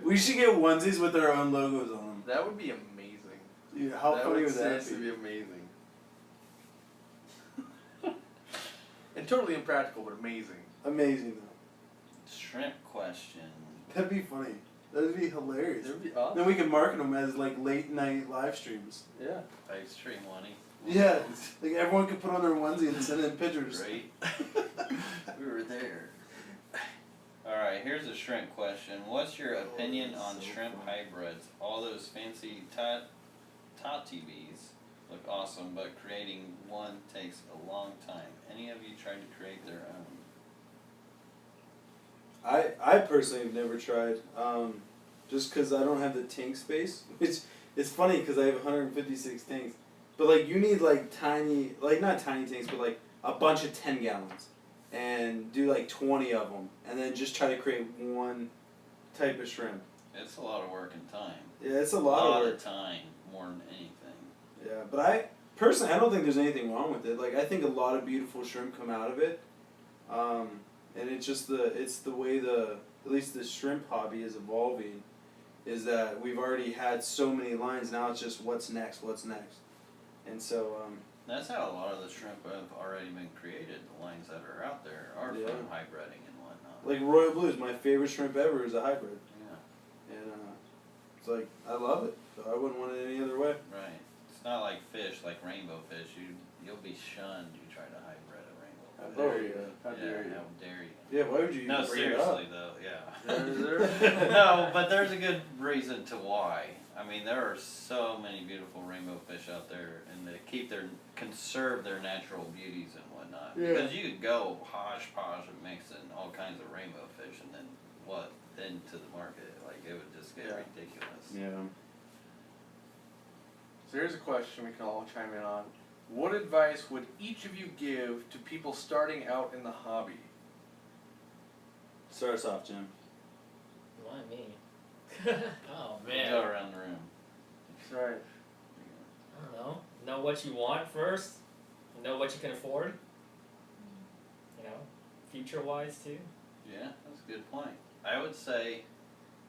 We should get onesies with our own logos on them. That would be amazing. Dude, how funny would that seriously be? be amazing. And totally impractical, but amazing. Amazing though. have. Shrimp question. That'd be funny. That'd be hilarious. That would be awesome. Then we can market them as like late night live streams. Yeah. Ice stream one. Yeah, like everyone could put on their onesie and send in pictures. Great. We were there. Alright, here's a shrimp question. What's your opinion on so shrimp fun. hybrids? All those fancy TVs look awesome, but creating one takes a long time. Any of you tried to create their own? I personally have never tried, just because I don't have the tank space. Which it's funny because I have 156 tanks, but like you need like tiny, like not tiny tanks, but like a bunch of 10 gallons, and do like 20 of them, and then just try to create one type of shrimp. It's a lot of work and time. Yeah, it's a lot of work. time, more than anything. Yeah, but I personally I don't think there's anything wrong with it. Like I think a lot of beautiful shrimp come out of it, and it's just the way at least the shrimp hobby is evolving, is that we've already had so many lines. Now it's just what's next, and so That's how a lot of the shrimp have already been created. The lines that are out there are Yeah. from hybriding and whatnot. like Royal Blues, my favorite shrimp ever is a hybrid, Yeah, and it's like I love it. So I wouldn't want it any other way. right. It's not like fish, like rainbow fish. You'll be shunned. You try to hybrid a How rainbow fish. dare you? How Yeah, dare you? how dare you? Yeah, why would you No, even bring it up? seriously though, yeah. Is there? No, but there's a good reason to why. I mean, there are so many beautiful rainbow fish out there, and they conserve their natural beauties and whatnot. Yeah. Because you could go posh and mix in all kinds of rainbow fish, and then to the market, like it would just get Yeah. ridiculous. Yeah. So here's a question we can all chime in on. What advice would each of you give to people starting out in the hobby? Start us off, Jim. Why me? Oh Go man. around the room. That's right. I don't know. Know what you want first. Know what you can afford. You know, future wise too. Yeah, that's a good point. I would say,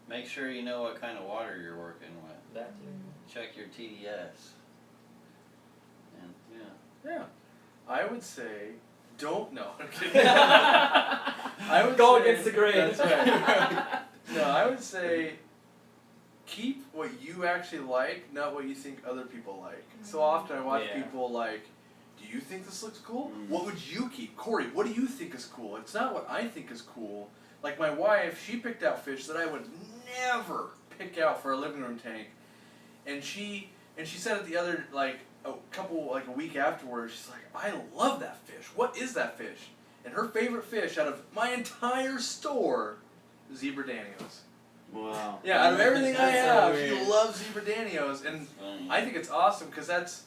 make sure you know what kind of water you're working with. That too. Check your TDS. And Yeah. I would say, don't know. I'm kidding. I would Go say, against the grain. That's right. No, I would say, keep what you actually like, not what you think other people like. So often I watch Yeah. people like, do you think this looks cool? Mm. What would you keep? Corey, what do you think is cool? It's not what I think is cool. Like my wife, she picked out fish that I would never pick out for a living room tank. And she said it the other, like, a week afterwards, she's like, I love that fish. What is that fish? And her favorite fish out of my entire store, zebra danios. Wow. Yeah, out of everything I That's so have, weird. she loves zebra danios. And funny. I think it's awesome because that's,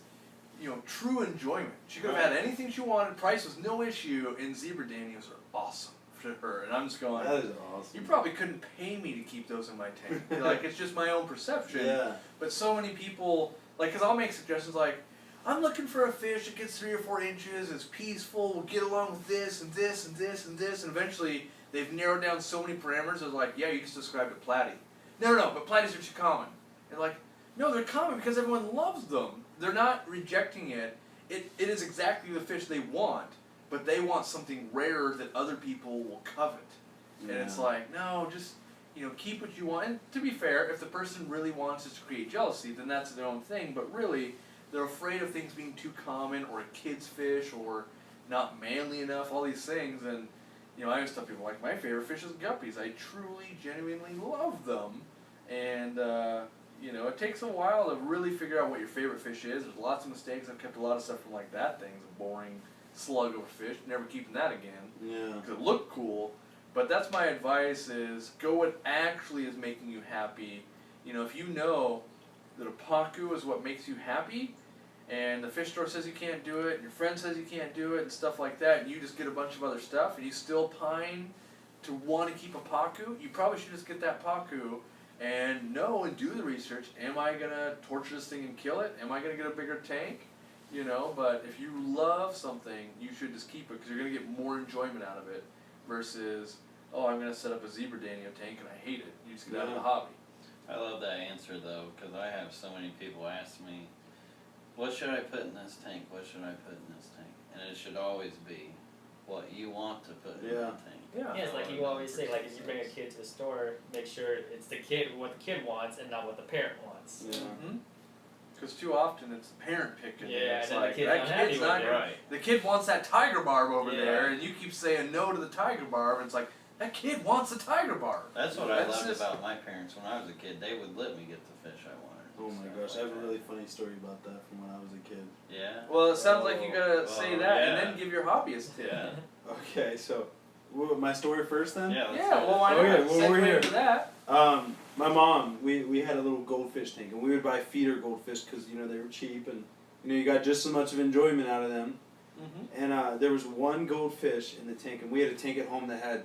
true enjoyment. She could have had anything she wanted, price was no issue, and zebra danios are awesome to her. And I'm just going, That is awesome. you probably couldn't pay me to keep those in my tank. Like, it's just my own perception. Yeah. But so many people, like, because I'll make suggestions like, I'm looking for a fish that gets 3 or 4 inches, is peaceful, will get along with this and this and this and this, and eventually they've narrowed down so many parameters. They're like, yeah, you just described a platy. No, but platies are too common. And like, no, they're common because everyone loves them. They're not rejecting it. It is exactly the fish they want, but they want something rare that other people will covet. And it's like, no, just, keep what you want. And to be fair, if the person really wants it to create jealousy, then that's their own thing. But really, they're afraid of things being too common, or a kid's fish, or not manly enough, all these things. And, I always tell people, like, my favorite fish is guppies. I truly, genuinely love them. And, it takes a while to really figure out what your favorite fish is. There's lots of mistakes. I've kept a lot of stuff from like that thing. It's a boring slug of a fish. Never keeping that again. Yeah. Because it looked cool. But that's my advice is go what actually is making you happy. If you know that a pacu is what makes you happy, and the fish store says you can't do it, and your friend says you can't do it, and stuff like that, and you just get a bunch of other stuff, and you still pine to want to keep a pacu, you probably should just get that pacu and know and do the research. Am I going to torture this thing and kill it? Am I going to get a bigger tank? But if you love something, you should just keep it because you're going to get more enjoyment out of it versus, oh, I'm going to set up a zebra danio tank and I hate it. You just get out of the hobby. I love that answer though, because I have so many people ask me, what should I put in this tank? What should I put in this tank? And it should always be what you want to put in that tank. Yeah. Yeah, it's like you always say, like if you bring a kid to the store, make sure it's the kid what the kid wants and not what the parent wants. Yeah. Because too often it's the parent picking. Yeah, it's and then like the kid's that unhappy kid's with not. it. Right. The kid wants that tiger barb over Yeah. there, and you keep saying no to the tiger barb. And it's like that kid wants a tiger barb. That's what I That's loved just- about my parents when I was a kid. They would let me get the fish I wanted. Oh my Stuff gosh, I like have a that. really funny story about that from when I was a kid. Yeah. Well, it sounds like you gotta Oh, say that and yeah. then give your hobbyist tip. Yeah. Okay, so my story first then? Yeah. let's Yeah, do well, it. why not? Okay, well, we're Segue here. into that. My mom, we had a little goldfish tank, and we would buy feeder goldfish because they were cheap, and you got just as much of enjoyment out of them. Mm-hmm. And there was one goldfish in the tank, and we had a tank at home that had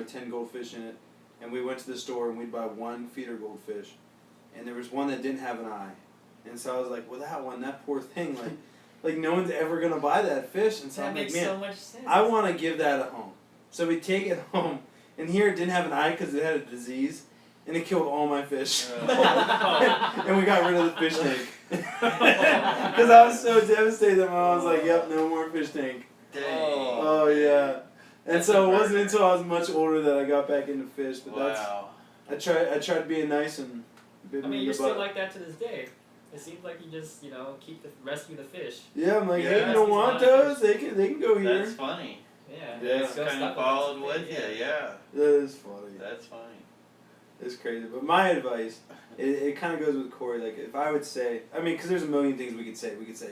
10 goldfish in it, and we went to the store and we'd buy one feeder goldfish, and there was one that didn't have an eye, and so I was like, well, that poor thing, like no one's ever gonna buy that fish, and so That I'm like, makes man, so much sense. I want to give that a home. So we take it home, and here it didn't have an eye because it had a disease, and it killed all my fish. And we got rid of the fish tank. Because I was so devastated that my mom was like, yep, no more fish tank. Dang. Oh, yeah. And That's so a it wasn't burden. until I was much older that I got back into fish, but Wow. I tried being nice and bit I me mean, in you're the still butt. like that to this day. It seems like you just, rescue the fish. Yeah, I'm like, Yeah, hey, you that's don't a lot want of those? They can go here. That's funny. Yeah. Yeah. It's still Kind stuck of followed with with it. you, yeah. That is funny. That's funny. It's crazy. But my advice, it kind of goes with Corey. Like, if I would say, because there's a million things we could say. We could say,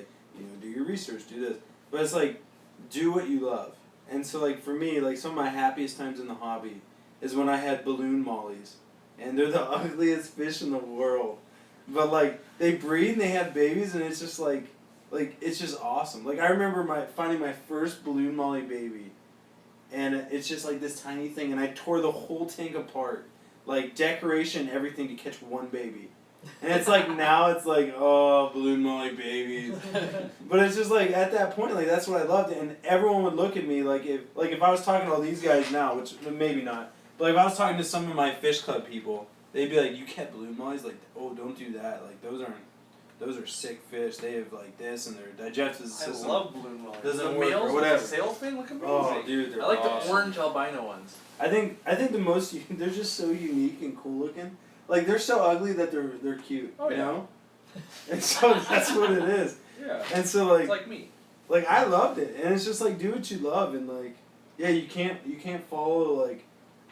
do your research, do this. But it's like, do what you love. And so, like, for me, like, some of my happiest times in the hobby is when I had balloon mollies. And they're the ugliest fish in the world. But, like, they breed and they have babies, and it's just, like it's just awesome. Like, I remember finding my first balloon molly baby. And it's just, like, this tiny thing. And I tore the whole tank apart. Like, decoration, everything to catch one baby. And it's like, now it's like, oh, balloon molly babies. But it's just like, at that point, like, that's what I loved. And everyone would look at me like if I was talking to all these guys now, which maybe not, but like if I was talking to some of my fish club people, they'd be like, you catch balloon mollies? Like, oh, don't do that. Like, those are sick fish. They have like this, and their digestive system. I love balloon mollies. Doesn't the work or males whatever. with the sail fin look amazing. Oh, dude, they're I like awesome. the orange albino ones. I think the most they're just so unique and cool looking. Like, they're so ugly that they're cute, Oh, you yeah. know? And so that's what it is. Yeah. And so It's like me. like I loved it, and it's just like, do what you love, and like, yeah, you can't follow like,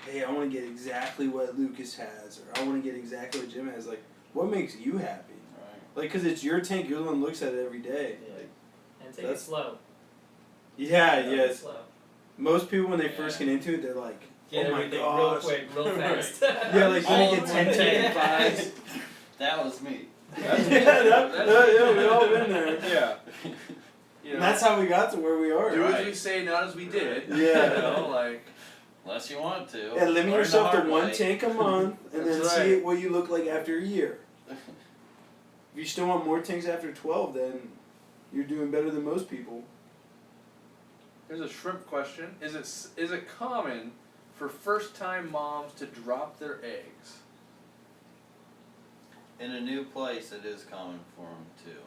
hey, I want to get exactly what Lucas has, or I want to get exactly what Jim has. Like, what makes you happy? Right. Like, 'cause it's your tank, you're the one who looks at it every day. Yeah. Like, And take it That's- slow. yeah, Take it yes. slow. Most people when they Yeah. first get into it, they're like, Get oh my everything gosh. real quick, real fast. Yeah, like, All you get 10 tank buys. That was me. Yeah, we all been there. Yeah. You And know, that's how we got to where we are. do Right. as we say, not as we did. Yeah. You know, like. Unless you want to. Yeah, limit Learn yourself the to hard one way. tank a month, and then That's see right. what you look like after a year. If you still want more tanks after 12, then you're doing better than most people. Here's a shrimp question: Is it common for first-time moms to drop their eggs? In a new place, it is common for them too.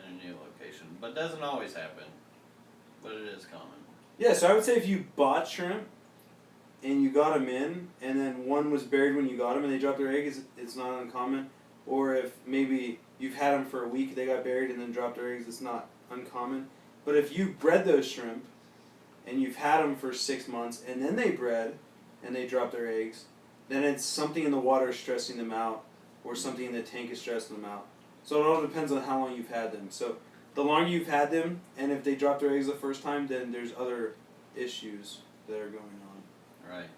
In a new location, but doesn't always happen. But it is common. Yeah, so I would say if you bought shrimp and you got them in, and then one was buried when you got them and they dropped their egg, it's not uncommon. Or if maybe you've had them for a week, they got buried and then dropped their eggs, it's not uncommon. But if you bred those shrimp and you've had them for 6 months and then they bred and they dropped their eggs, then it's something in the water stressing them out or something in the tank is stressing them out. So it all depends on how long you've had them. So the longer you've had them, and if they drop their eggs the first time, then there's other issues that are going on. Right.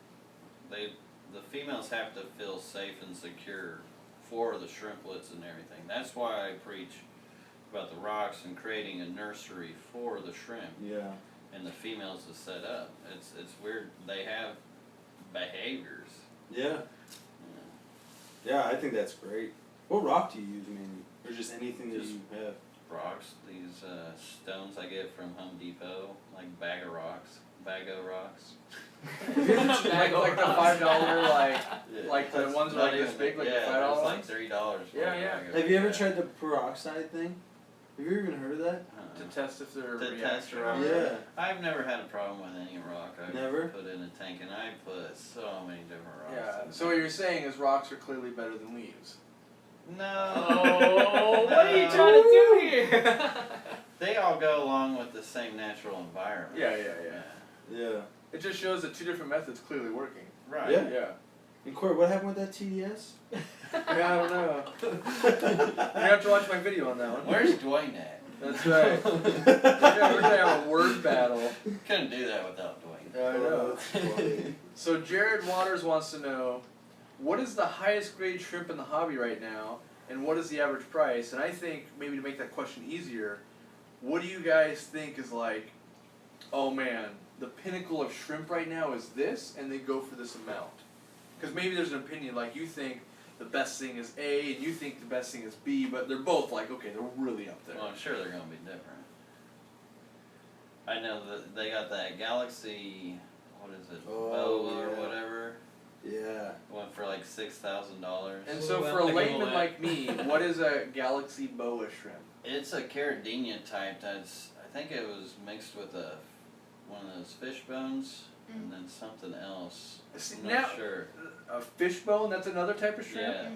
The females have to feel safe and secure for the shrimplets and everything. That's why I preach about the rocks and creating a nursery for the shrimp. Yeah. And the females to set up. It's weird. They have behaviors. Yeah. Yeah, I think that's great. What rock do you use mainly? Or just anything that Just you have? Rocks, these stones I get from Home Depot, like bag of rocks. like the $5 like the That's ones not like this even- big, like the yeah, $5 it's ones? like $3. for Yeah, a yeah. bag of- Have you ever yeah. tried the peroxide thing? Have you even heard of that? To test if they're To test rock. Yeah. I've never had a problem with any rock I've Never? put in a tank, and I put so many different rocks. Yeah. in So what you're saying is rocks are clearly better than leaves. No. Oh, what are you trying to do here? They all go along with the same natural environment. Yeah. Yeah. It just shows that two different methods clearly working. Right. Yeah. Yeah. And Corey, what happened with that TDS? Yeah, I don't know. You have to watch my video on that one. Where's Dwayne at? That's right. We're gonna have a word battle. Couldn't do that without Dwayne. I know. That's funny. So Jared Waters wants to know, what is the highest grade shrimp in the hobby right now, and what is the average price? And I think maybe to make that question easier, what do you guys think is like, oh man, the pinnacle of shrimp right now is this, and they go for this amount? Because maybe there's an opinion, like you think the best thing is A, and you think the best thing is B, but they're both like, okay, they're really up there. Well, I'm sure they're going to be different. I know that they got that Galaxy, what is it, Oh, boa or yeah. whatever. Yeah. Went for like $6,000. And so Well, for a like a layman mullet. like me, what is a Galaxy boa shrimp? It's a Caradinia type that's, I think it was mixed with one of those fish bones and then something else. See, I'm now- not sure. A fishbone, that's another type of shrimp? Yeah.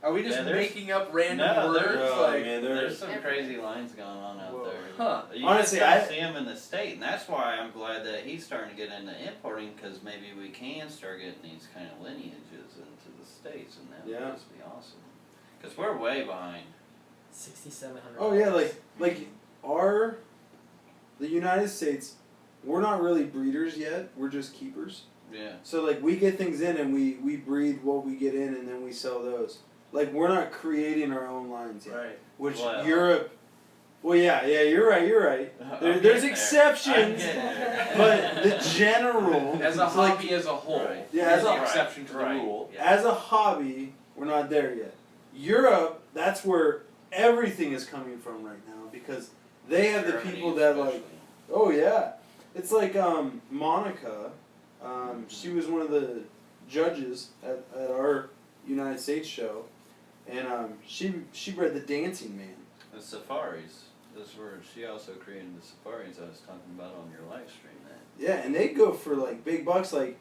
Are we just Yeah, there's- making up random No, words? there's- Oh, Like, man, There's some crazy lines going on out Whoa. there. Huh. You Honestly, just don't I- see them in the state, and that's why I'm glad that he's starting to get into importing, because maybe we can start getting these kind of lineages into the states, and that Yeah. would just be awesome. Because we're way behind. $6,700. Oh yeah, like the United States, we're not really breeders yet. We're just keepers. Yeah. So like we get things in and we breed what we get in and then we sell those. Like we're not creating our own lines yet. right. Which Well. Europe. Well, yeah, you're right. I'm There's getting exceptions, there. I'm getting there. but the general. As a it's like, hobby as a whole, Right. Yeah, there's as a- an exception to the right. rule. Yeah. as a hobby, we're not there yet. Europe, that's where everything is coming from right now because they have the Germany people that like. especially. Oh yeah, it's like Monica. She was one of the judges at our United States show, and she bred the Dancing Man. The safaris. This is where she also created the safaris I was talking about on your live stream. That. Yeah, and they go for like big bucks. Like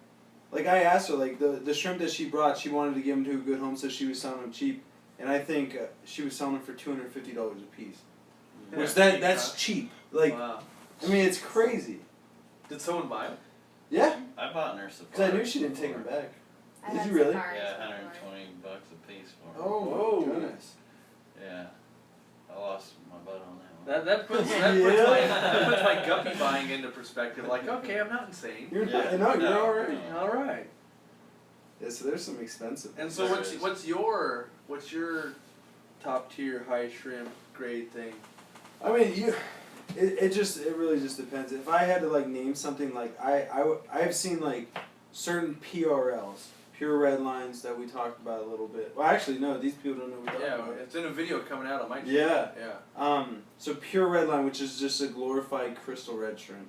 I asked her, like the shrimp that she brought, she wanted to give them to a good home, so she was selling them cheap. And I think she was selling them for $250 a piece. Yeah. Which that's cheap. Like Wow. I mean, it's crazy. Did someone buy it? Yeah, I bought in her safari. because I knew she didn't take them before. back. I Did had you really? safaris Yeah, before. $120 a piece for 'em. Oh Whoa. my goodness. Yeah, I lost my butt on that one. That puts Yeah. my guppy buying into perspective. Like, okay, I'm not insane. You're Yeah. not. No, you're No, all right. no. All right. Yeah, so there's some expensive. And so There what's is. your top tier high shrimp grade thing? I mean, it really just depends. If I had to like name something, like I've seen like certain PRLs, pure red lines that we talked about a little bit. Well, actually no, these people don't know what we're talking Yeah, about. it's in a video coming out on my channel. Yeah. Yeah. So pure red line, which is just a glorified crystal red shrimp.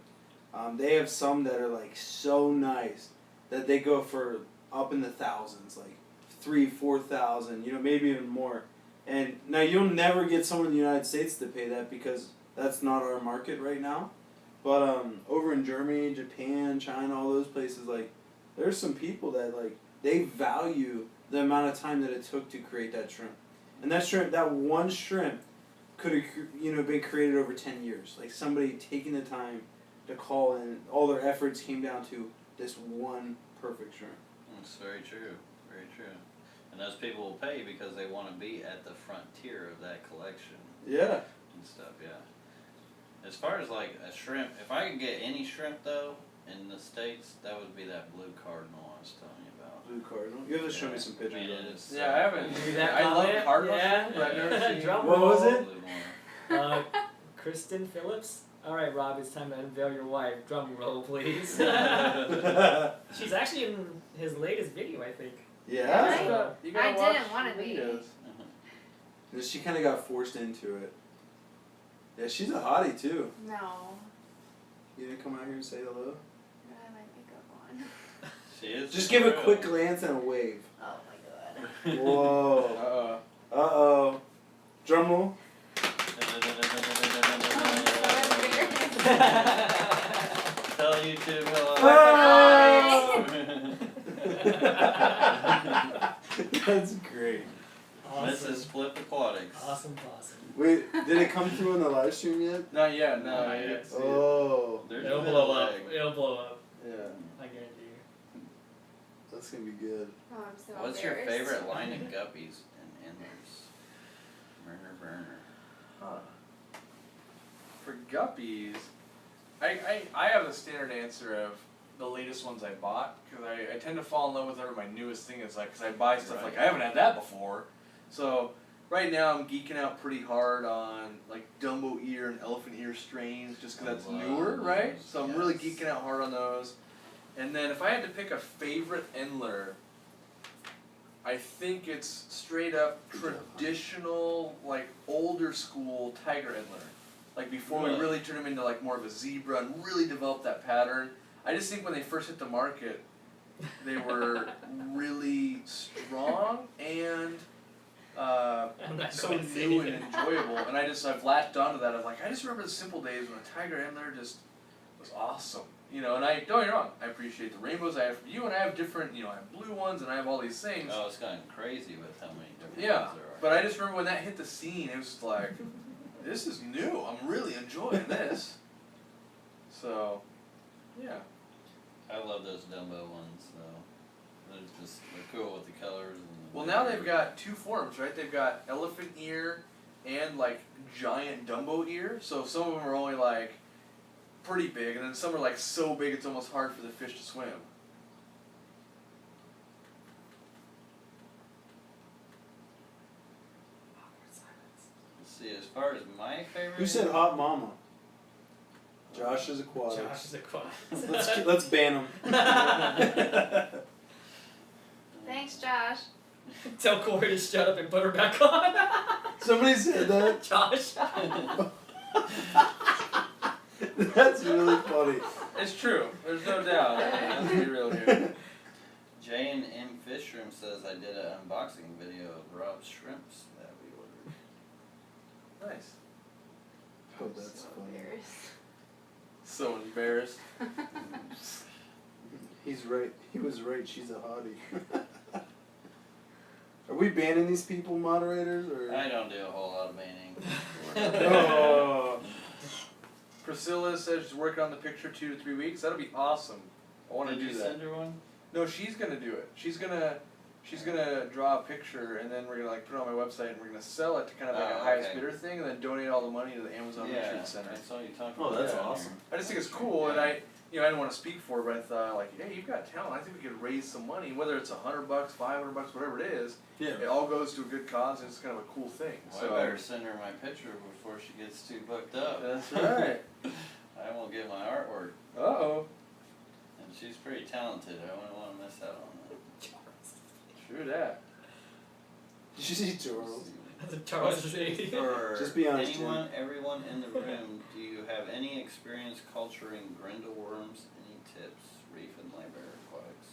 They have some that are like so nice, that they go for up in the thousands, like 3,000-4,000, maybe even more. And now you'll never get someone in the United States to pay that because that's not our market right now. But over in Germany, Japan, China, all those places, like there's some people that like they value the amount of time that it took to create that shrimp. And that one shrimp could have been created over 10 years. Like somebody taking the time to call in, all their efforts came down to this one perfect shrimp. That's very true. Very true. And those people will pay because they want to be at the frontier of that collection. Yeah. And stuff, yeah. As far as like a shrimp, if I could get any shrimp though in the States, that would be that blue cardinal I was telling you about. Blue cardinal. You have to show me some pictures Man, of it it. is Yeah, I haven't. Do that I love comment? cardinal Yeah. shrimp, but I've never seen. Drum What was roll. it? Blue one. Kristen Phillips. All right, Rob, it's time to unveil your wife. Drum roll, please. She's actually in his latest video, I think. Yeah? You gotta I watch didn't wanna the be. videos. She kind of got forced into it. Yeah, she's a hottie too. No. You didn't come out here and say hello? I have my makeup on. She is. Just give a real. quick glance and a wave. Oh my god. Whoa. Uh-oh. Uh-oh. Drum roll. Tell YouTube hello. That's great. Mrs. Flip Aquatics. Awesome. Wait, did it come through on the live stream yet? Not yet, no. Not I yet. didn't see it. Oh. There's It'll a blow up. leg. It'll blow up. Yeah. I guarantee you. That's gonna be good. Oh, I'm so What's your embarrassed. favorite line of guppies and endlers? Burner. Huh. For guppies, I have a standard answer of the latest ones I bought, because I tend to fall in love with whatever my newest thing is, like, because I buy stuff like, I haven't had that before. So, right now I'm geeking out pretty hard on, like, Dumbo ear and elephant ear strains, just because that's I love newer, right? those, So I'm really yes. geeking out hard on those. And then if I had to pick a favorite endler, I think it's straight up traditional, like older school tiger endler. Like before we really turned them into like more of a zebra and really developed that pattern. I just think when they first hit the market, they were really strong and I'm not so going to say new and anything. enjoyable. And I've latched onto that. I just remember the simple days when a tiger endler just was awesome. And don't get me wrong, I appreciate the rainbows I have from you, and I have different, I have blue ones, and I have all these things. Oh, it's gotten crazy with how many different Yeah, ones there are. but I just remember when that hit the scene, it was just like, this is new, I'm really enjoying this. So, yeah. I love those Dumbo ones though. They're cool with the colors. And Well, now they've got two forms, right? They've got elephant ear and like giant Dumbo ear. So some of them are only like pretty big, and then some are like so big it's almost hard for the fish to swim. Let's see, as far as my favorite. Who said hot mama? Josh is aquatic. Josh is a quad. Let's ban him. Thanks, Josh. Tell Corey to shut up and put her back on. Somebody said that. Josh. That's really funny. It's true. There's no doubt. Let's be real here. J and M Fishroom says I did an unboxing video of Rob's shrimps that we ordered. Nice. Oh, that's so funny. embarrassed. So embarrassed. He's right. He was right. She's a hottie. Are we banning these people, moderators, or? I don't do a whole lot of banning. Oh. Priscilla says she's working on the picture 2 to 3 weeks. That'll be awesome. I want to Did do you that. send her one? No, she's gonna do it. She's gonna draw a picture, and then we're gonna like put it on my website, and we're gonna sell it to kind of like Oh, a highest okay. bidder thing, and then donate all the money to the Amazon Retreat Center. I saw you talking Oh, about that's that on awesome. I just think it's cool, and I didn't want to speak for it, but I thought like, hey, you've got talent. I think we could raise some money, whether it's $100, $500, whatever it is. Yeah. It all goes to a good cause, and it's kind of a cool thing. Well, So I better send her my picture before she gets too booked up. that's right. I won't get my artwork. Uh-oh. And she's pretty talented. I wouldn't want to miss out on that. True that. Did you see Charles? That's a Charles thing. For Just be honest, anyone, everyone in the room, do you have any experience culturing grindle worms? Any tips? Reef and library aquatics.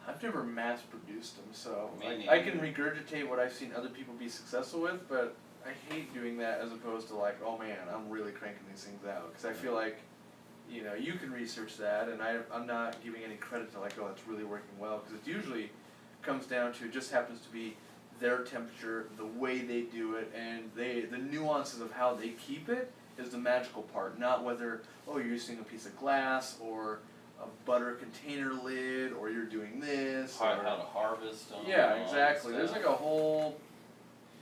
I've never mass produced them, so Me I can neither. regurgitate what I've seen other people be successful with, but I hate doing that as opposed to like, oh man, I'm really cranking these things out, because I feel like, you know, you can research that, and I'm not giving any credit to like, oh, it's really working well, because it usually comes down to, it just happens to be their temperature, the way they do it, and the nuances of how they keep it is the magical part, not whether, oh, you're using a piece of glass, or a butter container lid, or you're doing this, How or, to harvest them. yeah, and all that exactly, there's stuff. like a whole,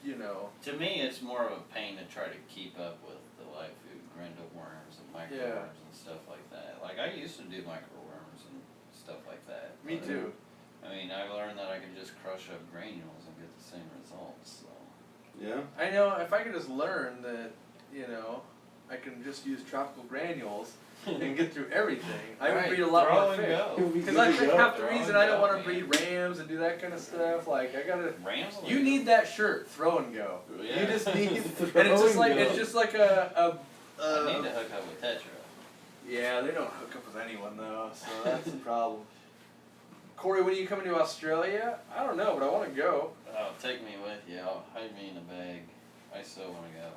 you know, To me, it's more of a pain to try to keep up with the live food, Grendel worms and microworms and stuff like that. Like, I used to do microworms and stuff like that. me but, too. I mean, I learned that I could just crush up granules and get the same results, so. Yeah. I know, if I could just learn that, you know, I can just use tropical granules and get through everything, I would Right, breed a lot throw more and fish. go. Because I think half the Throw reason and I don't go, want to man. breed rams and do that kind of stuff, like, I gotta, Rams? you need that shirt, throw and go. Yeah. You just need, and Throw it's just and like, go. it's just like I need to hook up with Tetra. yeah, they don't hook up with anyone though, so that's the problem. Corey, when are you coming to Australia? I don't know, but I want to go. Oh, take me with you. I'll hide me in a bag. I still want to go.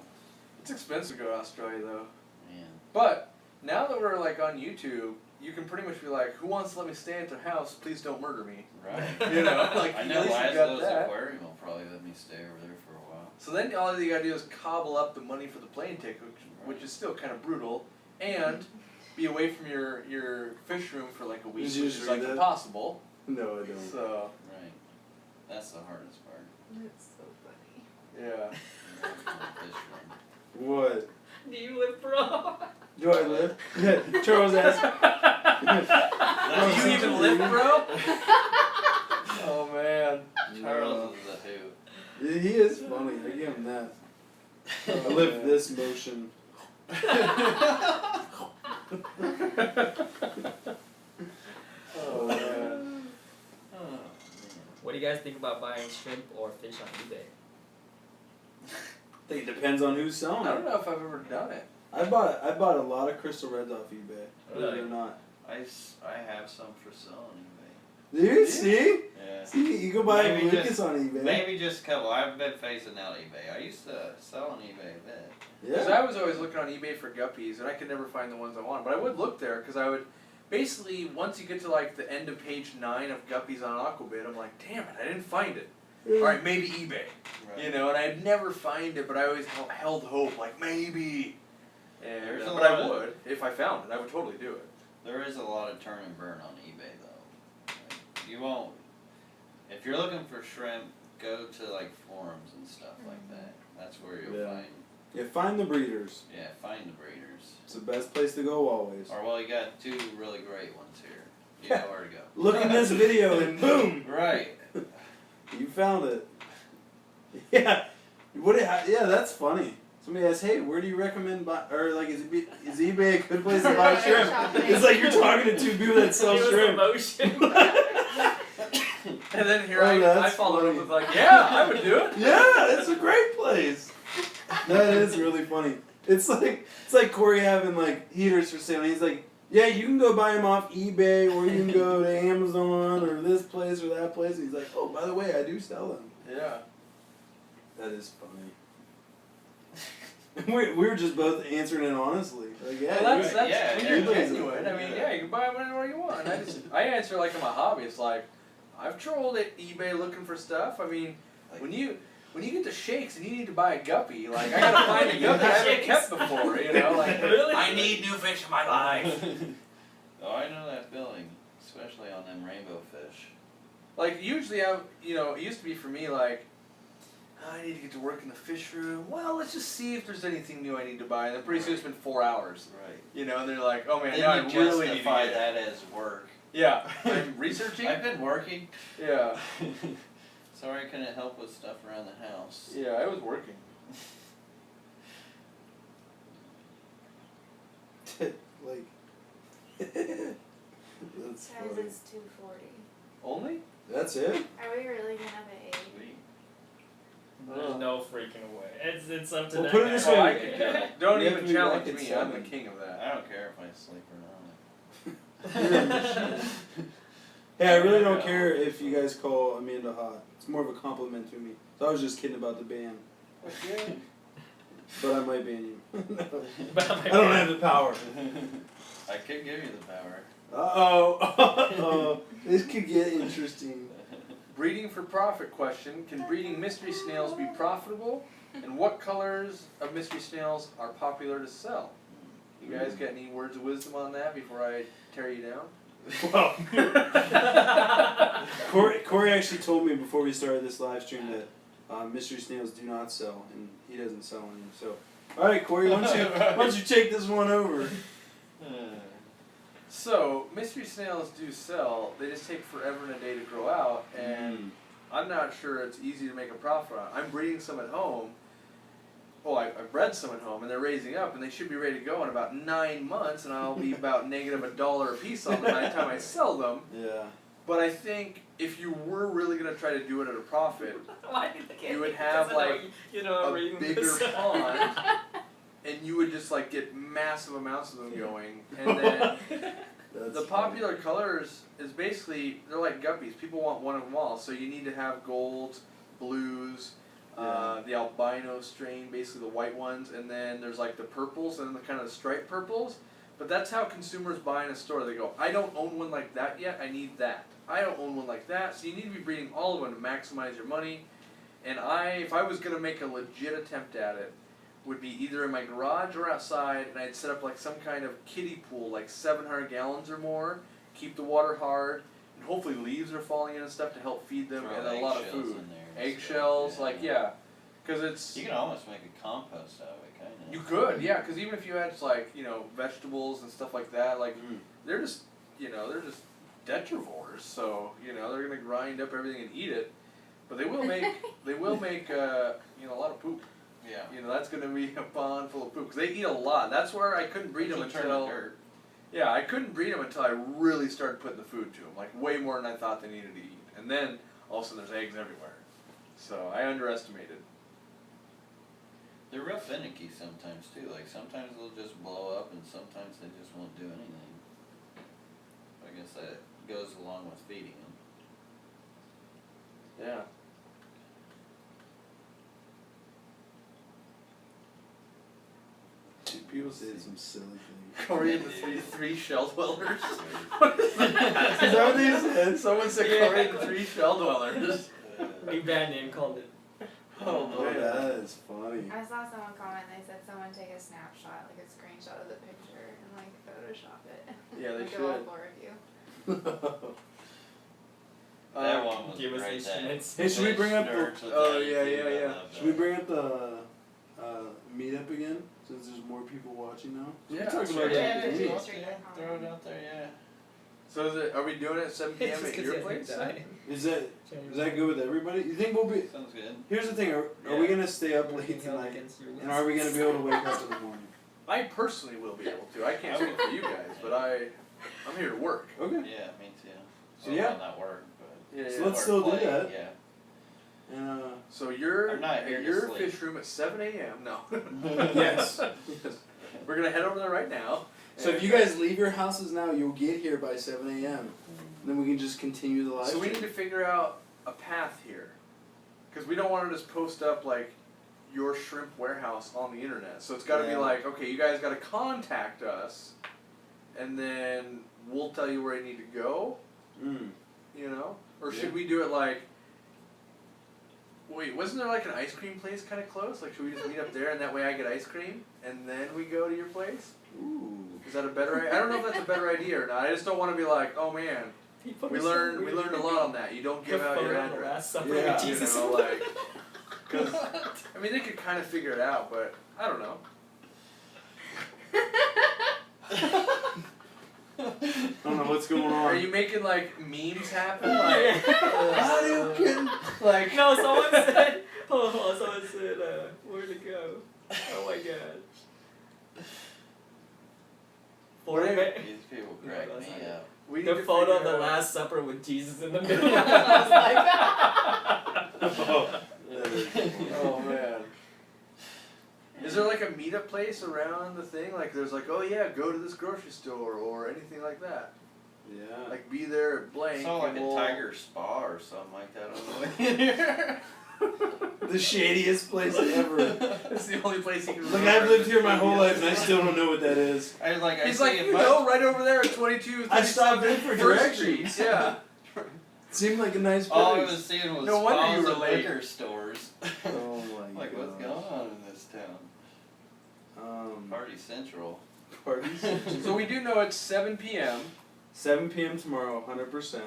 It's expensive to go to Australia though. Man. But now that we're like on YouTube, you can pretty much be like, "Who wants to let me stay at their house? Please don't murder me." Right. You know, like I at know least you got Laszlo's that. Aquarium will probably let me stay over there for a while. So then all you gotta do is cobble up the money for the plane ticket, which is still kind of brutal, and be away from your fish room for like a week, Did which you is just like read that? impossible. No, I don't. So Right. That's the hardest part. That's so funny. yeah. Fish room. What? Do you live, bro? Do I live? Yeah. Charles asked. Do you even live, bro? Oh man. Charles is a hoot. He is funny. I give him that. I live this motion. Oh man. Oh, man. What do you guys think about buying shrimp or fish on eBay? I think it depends on who's selling I don't it. know if I've ever done it. I bought a lot of crystal reds off eBay. Believe it or Really? not. I have some for sale on eBay. Do you see? Yeah. See, you go buy Maybe Lucas just- on eBay. Maybe just a couple. I've been phasing out eBay. I used to sell on eBay a bit. Because Yeah. I was always looking on eBay for guppies, and I could never find the ones I wanted. But I would look there, because I would, basically, once you get to like the end of page 9 of guppies on Aquabid, I'm like, damn it, I didn't find it. Alright, maybe eBay. Right. You know, and I'd never find it, but I always held hope, like, maybe. And, There's a but lot I of- would, if I found it, I would totally do it. There is a lot of turn and burn on eBay though. Like, you won't. If you're looking for shrimp, go to like forums and stuff like that. That's where you'll Yeah. find. Yeah, find the breeders. Yeah, find the breeders. It's the best place to go always. Or well, you got 2 really great ones here. You know where to go. Look in this video and boom, Right. you found it. Yeah. Yeah, that's funny. Somebody asks, hey, where do you recommend buy, or like, is eBay a good place to buy shrimp? It's like you're talking to 2 people that sell It was shrimp. emotion. And then here Oh, I that's followed funny. up with like, yeah, I would do it. Yeah, it's a great place. That is really funny. It's like Corey having like heaters for sale. And he's like, yeah, you can go buy them off eBay, or you can go to Amazon or this place or that place. And he's like, oh, by the way, I do sell them. Yeah. That is funny. we were just both answering it honestly. Like, yeah, Well, that's yeah, when yeah, you're yeah. genuine. I mean, yeah, you can buy them anywhere you want. I answer like I'm a hobby. It's like I've trolled at eBay looking for stuff. I mean, when you get the shakes and you need to buy a guppy, like I gotta find a guppy I haven't kept before. You know, like Really? I need new fish in my life. Oh, I know that feeling, especially on them rainbow fish. Like usually, it used to be for me like. I need to get to work in the fish room. Well, let's just see if there's anything new I need to buy. And then pretty soon it's been 4 hours. Right. You know, and they're like, oh man, Then now I you really need to justify get it. that as work. Yeah, I'm researching. I've been working. Yeah, Sorry I couldn't help with stuff around the house. yeah, I was working. like, that's Guys, funny. it's 2:40. Only? That's it? Are we really gonna be? Sweet. There's no freaking way. It's up to Well, that put it guy. this Oh, way. I can do it. Don't You have even to be challenge back at me. I'm the 7. king of that. I don't care if I sleep or not. You're a machine. Hey, I really don't care if you guys call Amanda hot. It's more of a compliment to me. So I was just kidding about the ban. Okay. But I might ban you. No. But I don't have the power. I could give you the power. Uh-oh. This could get interesting. Breeding for profit question. Can breeding mystery snails be profitable? And what colors of mystery snails are popular to sell? You guys got any words of wisdom on that before I tear you down? Well, Corey actually told me before we started this live stream that mystery snails do not sell, and he doesn't sell any. So, all right, Corey, why don't you take this one over? So, mystery snails do sell. They just take forever and a day to grow out, and I'm not sure it's easy to make a profit on. I'm breeding some at home. Well, I bred some at home, and they're raising up, and they should be ready to go in about 9 months, and I'll be about negative $1 a piece on them by the time I sell them. Yeah. But I think if you were really going to try to do it at a profit, Why do they you would get- have because I know like you know, a reading bigger this. pond, and you would just like get massive amounts of them going, and then That's the popular colors is basically they're like guppies. People want one of them all, so you need to have golds, blues, the albino strain, basically the white ones, and then there's like the purples and the kind of striped purples. But that's how consumers buy in a store. They go, I don't own one like that yet. I need that. I don't own one like that. So you need to be breeding all of them to maximize your money. And if I was gonna make a legit attempt at it, would be either in my garage or outside, and I'd set up like some kind of kiddie pool, like 700 gallons or more, keep the water hard, and hopefully leaves are falling in and stuff to help feed them, Throw and a lot of eggshells food. in there and Eggshells, stuff, like, yeah. Because it's... You can almost make a compost out of it, kind of. You could, yeah, because even if you had, like, you know, vegetables and stuff like that, like, they're just, you know, they're just detrivores, so, you know, they're going to grind up everything and eat it, but they will make, you know, a lot of poop. Yeah. You know, that's going to be a pond full of poop, because they eat a lot. That's where I couldn't breed them until... Yeah, I couldn't breed them until I really started putting the food to them, like way more than I thought they needed to eat. And then, all of a sudden, there's eggs everywhere. So, I underestimated. They're real finicky sometimes, too. Like, sometimes they'll just blow up, and sometimes they just won't do anything. I guess that goes along with feeding them. Yeah. People say some silly things. Corey and the three shell dwellers. Is that what they said? Someone said Corey and the 3 shell dwellers. New band name called it. Oh, Oh, man. that is funny. I saw someone comment, they said someone take a snapshot, like a screenshot of the picture and like Photoshop it. Yeah, they Like all should. 4 of you. That one was Give us great. instruments. Hey, should we bring up the- Nerds with Oh, that yeah, too, yeah, I yeah. love Should we that. bring up the meetup again? Since there's more people watching now? Yeah, We talked sure. about Yeah, that. yeah, Yeah. yeah. Throw it out there, yeah. So are we doing it at 7 p.m. at your place? Is that good with everybody? You think we'll be... Sounds good. Here's the thing, are we going to stay up late tonight? And are we going to be able to wake up in the morning? I personally will be able to. I can't speak for you guys, but I'm here to work. Okay. Yeah, me too. So, Well, yeah. not work, but... Yeah, So yeah. let's or still do play, that. Yeah. And, So you're I'm not here at to your sleep. fish room at 7 a.m. No. Yes. Yes. We're gonna head over there right now. So if you guys leave your houses now, you'll get here by 7 a.m. Then we can just continue the live So we stream. need to figure out a path here, because we don't want to just post up like your shrimp warehouse on the internet. So it's got to be Yeah. like, okay, you guys got to contact us, and then we'll tell you where you need to go. You know, or Yeah. should we do it like? Wait, wasn't there like an ice cream place kind of close? Like, should we just meet up there and that way I get ice cream and then we go to your place? Ooh. Is that a better idea? I don't know if that's a better idea or not. I just don't want to be like, oh man, we learned a lot on that. You don't give out your address. Last Supper Yeah. with You Jesus. know, like, because I mean they could kind of figure it out, but I don't know. I don't know what's going Are on. you making like memes happen? Like, How do you get... like No, someone said. Oh, someone said, where'd it go? Oh my god. What if- These people No, crack that's me not it. up. we need The to photo of figure the out- Last Supper with Jesus in the middle. I was like, Oh man. Is there like a meetup place around the thing? Like there's like, oh yeah, go to this grocery store or anything like that? Yeah. Like, be there at blank. It's not like and a we'll- tiger spa or something like that on the way here. The shadiest place ever. It's the only place you can Like, remember. I've lived here my whole life and I still don't know what that is. I was like, I He's see like, a you bunch- know, right over there at 22, I stopped in 37 for First directions. Street. Yeah. Seemed like a nice place. All I was seeing was No wonder spas you were and late. liquor stores. Oh my Like, what's gosh. going on in this town? Party Central. Parties. So we do know it's 7 p.m. 7 p.m. tomorrow, 100%.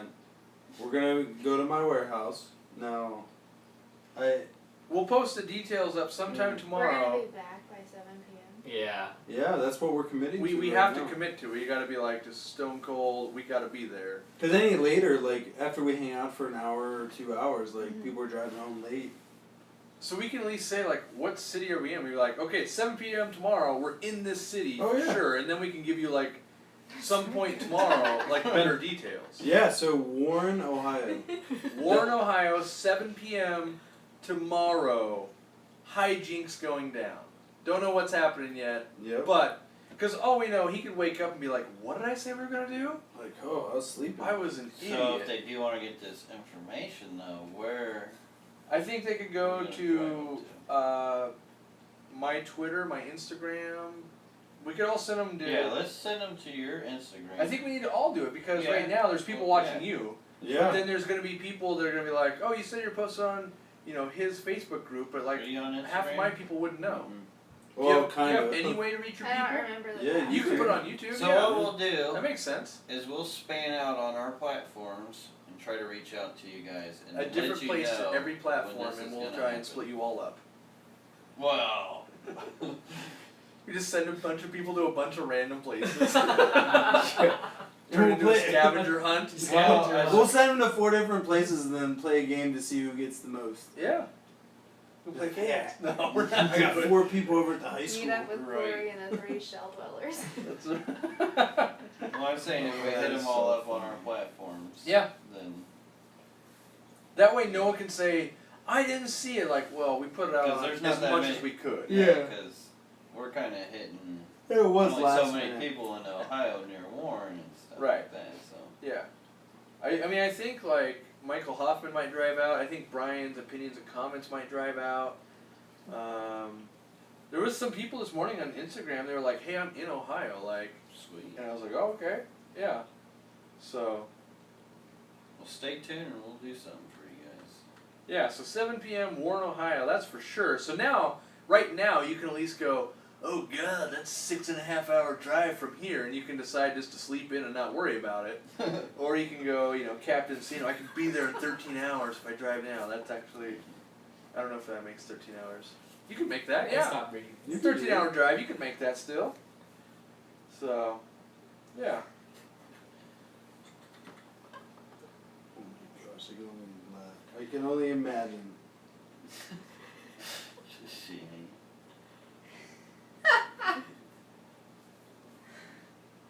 We're gonna go to my warehouse. Now, We'll post the details up sometime We're tomorrow. gonna be back by 7 p.m. yeah, that's what we're committing to. We right have now. to commit to it. You gotta be like, just stone cold, we gotta be there. Because any later, like, after we hang out for an hour or 2 hours, like, Mhm. people are driving home late. So we can at least say, like, what city are we in? We're like, okay, it's 7 p.m. tomorrow, we're in this city Oh, for yeah. sure. And then we can give you, like, some point tomorrow, like, better details. Yeah, so Warren, Ohio. Warren, Ohio, 7 p.m. tomorrow. Hijinks going down. Don't know what's happening yet, Yep. but, because all we know, he could wake up and be like, what did I say we were going to do? Like, oh, I was sleeping. I was an So idiot. if they do want to get this information though, where I think they could are go we gonna to drive them my Twitter, my Instagram. We could all send them to. Yeah, let's send them to your Instagram. I think we need to all do it because Yeah. right now there's people watching you. But Yeah. then there's going to be people that are going to be like, oh, you said you're posted on, his Facebook group, but like Are you on Instagram? half of my people wouldn't know. Well, do kind you of. have any way to reach your I don't people? remember the Yeah, time. You can put it on YouTube. So yeah. what we'll do That makes sense. is we'll span out on our platforms and try to reach out to you guys and A let different you place know at every platform, when this and is we'll gonna try happen. and split you all up. Wow. We just send a bunch of people to a bunch of random places. We'll Turn into a play- scavenger hunt. Well, We'll send them to 4 different places and then play a game to see who gets the most. Yeah. We'll play Yeah. No, we're not I got doing 4 people over at the high school. Meet up with Right. Corey and the 3 shell dwellers. That's Well, I'm saying if we hit them all up on our platforms, Yeah. then That way no one can say, I didn't see it. Like, well, we put it out 'Cause on there's not as that much many- as we could. Yeah. because we're kind of hitting It was only last so many minute. people in Ohio near Warren and stuff Right. like that. So Yeah. I mean, I think, like, Michael Hoffman might drive out. I think Brian's opinions and comments might drive out. There was some people this morning on Instagram, they were like, hey, I'm in Ohio, like, sweet. and I was like, oh, okay, yeah. So, Well, stay tuned and we'll do something for you guys. yeah, so 7 p.m. Warren, Ohio, that's for sure. So now, right now, you can at least go, oh god, that's 6.5 hour drive from here, and you can decide just to sleep in and not worry about it. Or you can go, Captain Sino, I can be there in 13 hours if I drive now. That's actually, I don't know if that makes 13 hours. You can make that, It's yeah. not reading. You It's can 13 do it. hour drive, you can make that still. So, yeah. Oh my gosh, I can only imagine. Sashimi.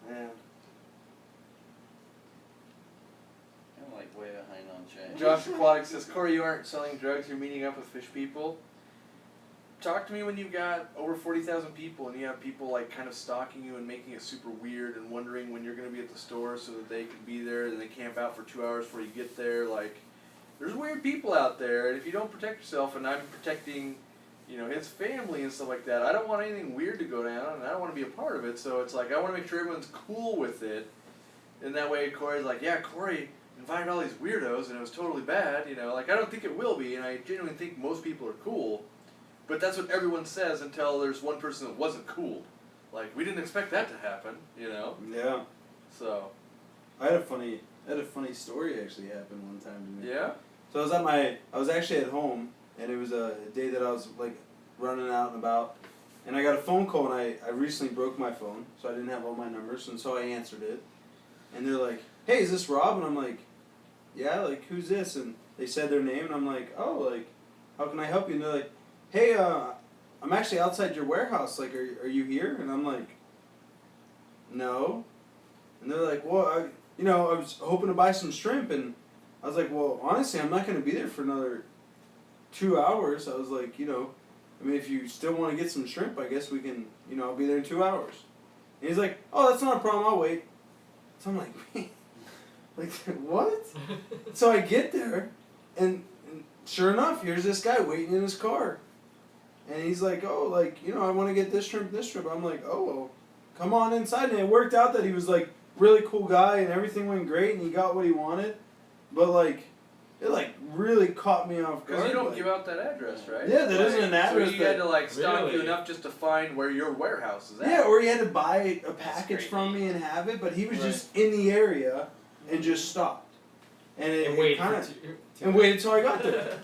Man. I'm like way behind on change. Josh Aquatics says, Corey, you aren't selling drugs, you're meeting up with fish people. Talk to me when you've got over 40,000 people and you have people like kind of stalking you and making it super weird and wondering when you're going to be at the store so that they can be there and they camp out for 2 hours before you get there. Like, there's weird people out there, and if you don't protect yourself, and I'm protecting, his family and stuff like that, I don't want anything weird to go down, and I don't want to be a part of it, so it's like, I want to make sure everyone's cool with it, and that way Corey's like, yeah, Corey invited all these weirdos, and it was totally bad, like, I don't think it will be, and I genuinely think most people are cool, but that's what everyone says until there's one person that wasn't cool. Like, we didn't expect that to happen, Yeah. So, I had a funny story actually happen one time to me. yeah? So I was actually at home, and it was a day that I was like running out and about, and I got a phone call, and I recently broke my phone, so I didn't have all my numbers, and so I answered it, and they're like, hey, is this Rob? And I'm like, yeah, like, who's this? And they said their name, and I'm like, oh, like, how can I help you? And they're like, hey, I'm actually outside your warehouse, like, are you here? And I'm like, no. And they're like, well, I was hoping to buy some shrimp, and I was like, well, honestly, I'm not going to be there for another 2 hours. I was like, if you still want to get some shrimp, I guess we can, I'll be there in 2 hours. And he's like, oh, that's not a problem, I'll wait. So I'm like, Like, what? So I get there, and sure enough, here's this guy waiting in his car. And he's like, oh, like, you know, I want to get this shrimp, this shrimp. I'm like, oh, well, come on inside. And it worked out that he was, like, really cool guy, and everything went great, and he got what he wanted. But, like, it, like, really caught me off guard. Because you don't like, give out that address, right? Yeah, that isn't an address So you had to, like, stalk Really? you enough just to find where your warehouse is at. Yeah, or he had to buy a That's package crazy. from me and have it, but he was Right. just in the area and just stopped. And it, And waited kind for of two. and waited till I got there.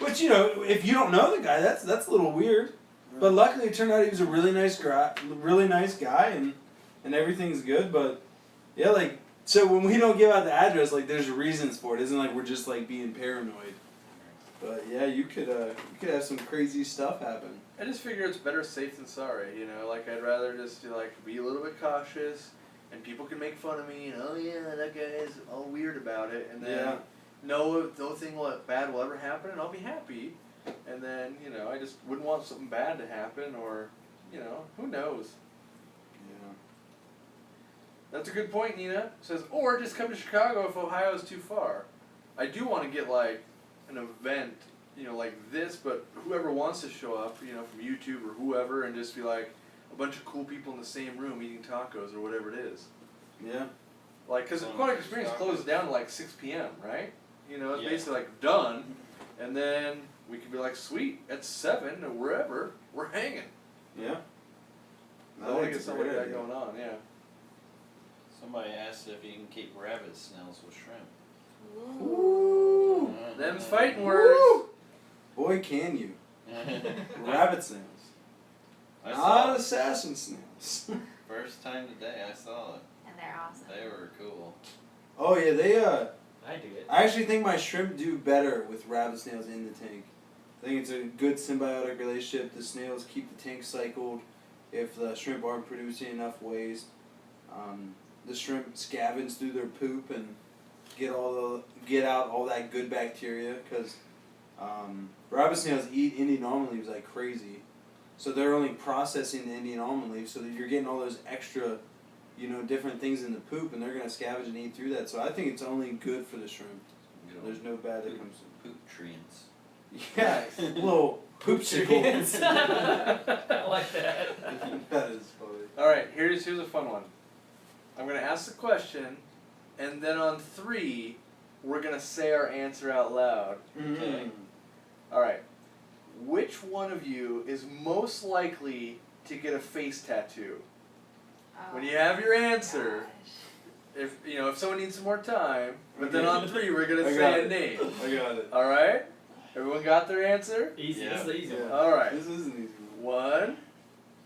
Which, you know, if you don't know the guy, that's a little weird. But luckily, it turned out he was a really nice guy, and everything's good. But yeah, like, so when we don't give out the address, like, there's reasons for it. It isn't like we're just like being paranoid. But yeah, you could have some crazy stuff happen. I just figure it's better safe than sorry, you know, like I'd rather just like be a little bit cautious and people can make fun of me and oh yeah, that guy is all weird about it and then Yeah. nothing bad will ever happen and I'll be happy and then, you know, I just wouldn't want something bad to happen or, you know, who knows. Yeah. That's a good point, Nina. Says, or just come to Chicago if Ohio's too far. I do want to get like an event, you know, like this, but whoever wants to show up, you know, from YouTube or whoever, and just be like a bunch of cool people in the same room eating tacos or whatever it is. Yeah. Like, because Aquatic Experience closes down at like 6 p.m., right? You know, it's Yeah. basically like done, and then we could be like, sweet, at 7 or wherever, we're hanging. Yeah. I want to get something like that going on, yeah. Somebody asked if you can keep rabbit snails with shrimp. Ooh. Them's fighting words. Woo! Boy, can you. Rabbit snails. I Not saw it. assassin snails. First time today I saw it. And they're awesome. They were cool. Oh yeah, they I do it. I actually think my shrimp do better with rabbit snails in the tank. I think it's a good symbiotic relationship. The snails keep the tank cycled if the shrimp aren't producing enough waste. The shrimp scavenge through their poop and get out all that good bacteria because rabbit snails eat Indian almond leaves like crazy. So they're only processing the Indian almond leaves so that you're getting all those extra, you know, different things in the poop and they're going to scavenge and eat through that. So I think it's only good for the shrimp. Good There's no bad that comes poop treants. Yeah, little poopsicles. I like that. That is funny. Alright, here's a fun one. I'm going to ask the question, and then on 3, we're going to say our answer out loud. Okay. Alright. Which one of you is most likely to get a face tattoo? Oh When you have your answer, gosh. if someone needs some more time, but then Okay. on 3 we're going I to got say a it. name. I got it. Alright? Everyone got their answer? Easy. Yeah. This is the easy Yeah. one. Alright. This is an easy one. 1,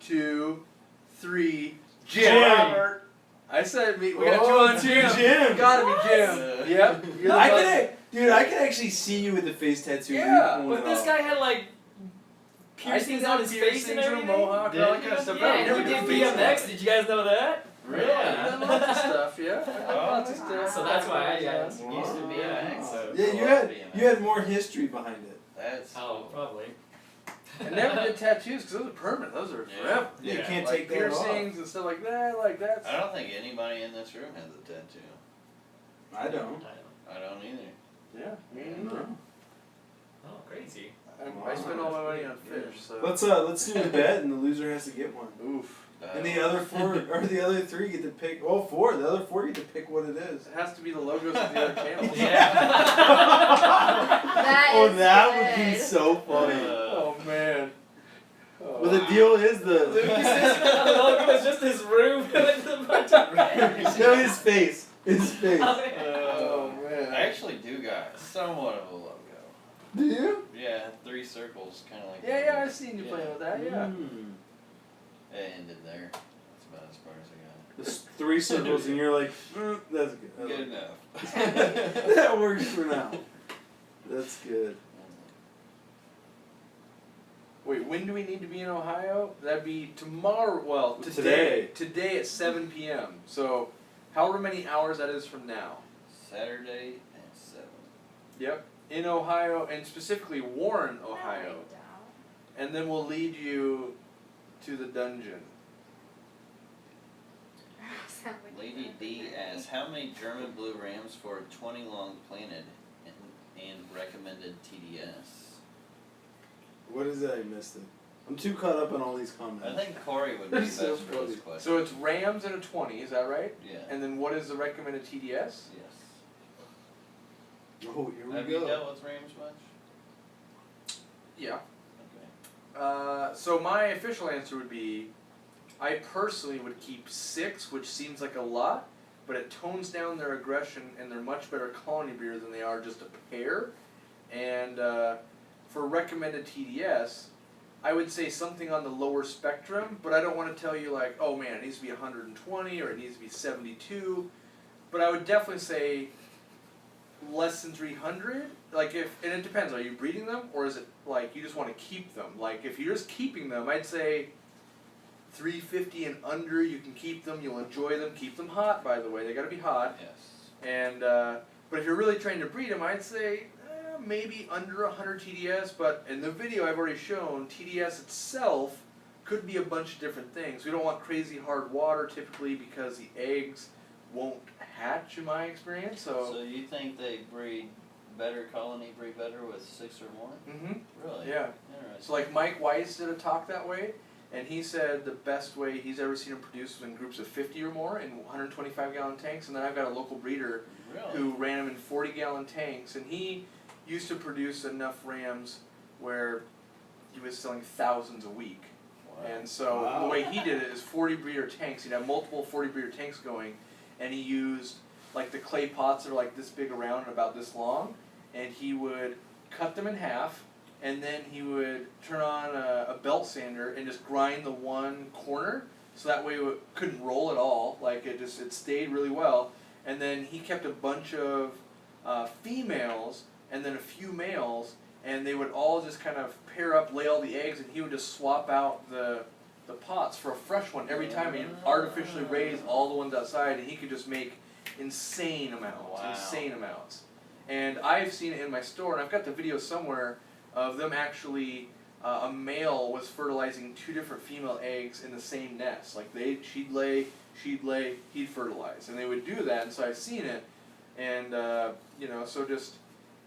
2, 3. Jim. Robert. I said we got Oh, 2 on Jim. Jim. Gotta What? be Jim. Yep. You're the I best. could, I could actually see you with the face tattoo. Yeah, pulling But it this off. guy had like I piercings did on have his face and piercings or everything. mohawk, all that kind of stuff. Yeah, I and never he did face BMX. tattoo. Did you guys know that? Really? I done lots of stuff, yeah. I done lots of Oh, stuff. So that's why I used to be BMX. So Yeah, you had more history behind it. That's Oh, probably. I never did tattoos because those are permanent. Those are Yeah. forever. You Yeah. can't Like take that off. piercings and stuff like that. Like that's. I don't think anybody in this room has a tattoo. I don't. I don't either. Yeah. No. Oh, crazy. I spend all my money on fish. So. Let's do a bet and the loser has to get one. Oof. And the other 4 or the other 3 get to pick. Oh, 4. The other 4 get to pick what it is. It has to be the logos of the other channels. Yeah. That Oh, is that would be good. so funny. Oh man. Oh, Well, the deal is The logo is just his room with a bunch of red. no, his face. His face. Oh I man. actually do got somewhat of a logo. Do you? Yeah, 3 circles, kind of like. Yeah, I've seen you playing with that. Yeah. Mm. It ended there. That's about as far as I There's 3 circles and you're like, that's good. I got. like Good it. enough. That works for now. That's good. Wait, when do we need to be in Ohio? That'd be tomorrow. Well, Today. Today at 7 p.m. So, however many hours that is from now. Saturday at 7. Yep. In Ohio, and specifically Warren, No, Ohio. I don't. And then we'll lead you to the dungeon. sound like Lady D asks, how many German blue rams for a 20 long planted and recommended TDS? What is it? I missed it. I'm too caught up on all these comments. I think Corey would be best So for this funny. question. So it's Rams and a 20, is that right? Yeah. And then what is the recommended TDS? Yes. Oh, here we Have go. you dealt with rams much? Yeah. Okay. So my official answer would be, I personally would keep 6, which seems like a lot, but it tones down their aggression and they're much better colony breeder than they are just a pair. And for recommended TDS, I would say something on the lower spectrum, but I don't want to tell you like, oh man, it needs to be 120 or it needs to be 72. But I would definitely say less than 300. Like and it depends, are you breeding them or is it like you just want to keep them? Like if you're just keeping them, I'd say 350 and under, you can keep them, you'll enjoy them, keep them hot by the way, they gotta be hot. Yes. And, but if you're really trying to breed them, I'd say maybe under 100 TDS, but in the video I've already shown, TDS itself could be a bunch of different things. We don't want crazy hard water typically because the eggs won't hatch in my experience, So you think they breed better with 6 or more? Mm-hmm. Really? Yeah. Interesting. So like Mike Weiss did a talk that way, and he said the best way he's ever seen them produce was in groups of 50 or more in 125 gallon tanks, and then I've got a local breeder Really? who ran them in 40 gallon tanks, and he used to produce enough rams where he was selling thousands a week. Wow. And so the way he did it is 40 breeder tanks. He'd have multiple 40 breeder tanks going, and he used like the clay pots that are like this big around and about this long, and he would cut them in half, and then he would turn on a belt sander and just grind the one corner, so that way it couldn't roll at all. Like it stayed really well. And then he kept a bunch of females and then a few males, and they would all just kind of pair up, lay all the eggs, and he would just swap out the pots for a fresh one every time. He'd artificially raise all the ones outside, and he could just make insane amounts, Wow. insane amounts. And I've seen it in my store, and I've got the video somewhere of them actually, a male was fertilizing 2 different female eggs in the same nest. Like she'd lay, he'd fertilize, and they would do that. And so I've seen it, and so just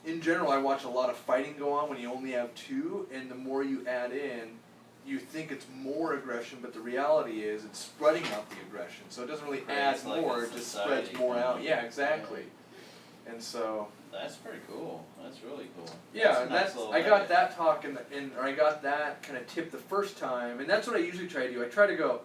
in general, I watch a lot of fighting go on when you only have 2, and the more you add in, you think it's more aggression, but the reality is it's spreading out the aggression. So it doesn't really add Creates like more; a it just society spreads more kind out. of- Yeah, exactly. And so. That's pretty cool. That's really cool. Yeah, a and nice little I got nugget. that talk or I got that kind of tip the first time, and that's what I usually try to do. I try to go,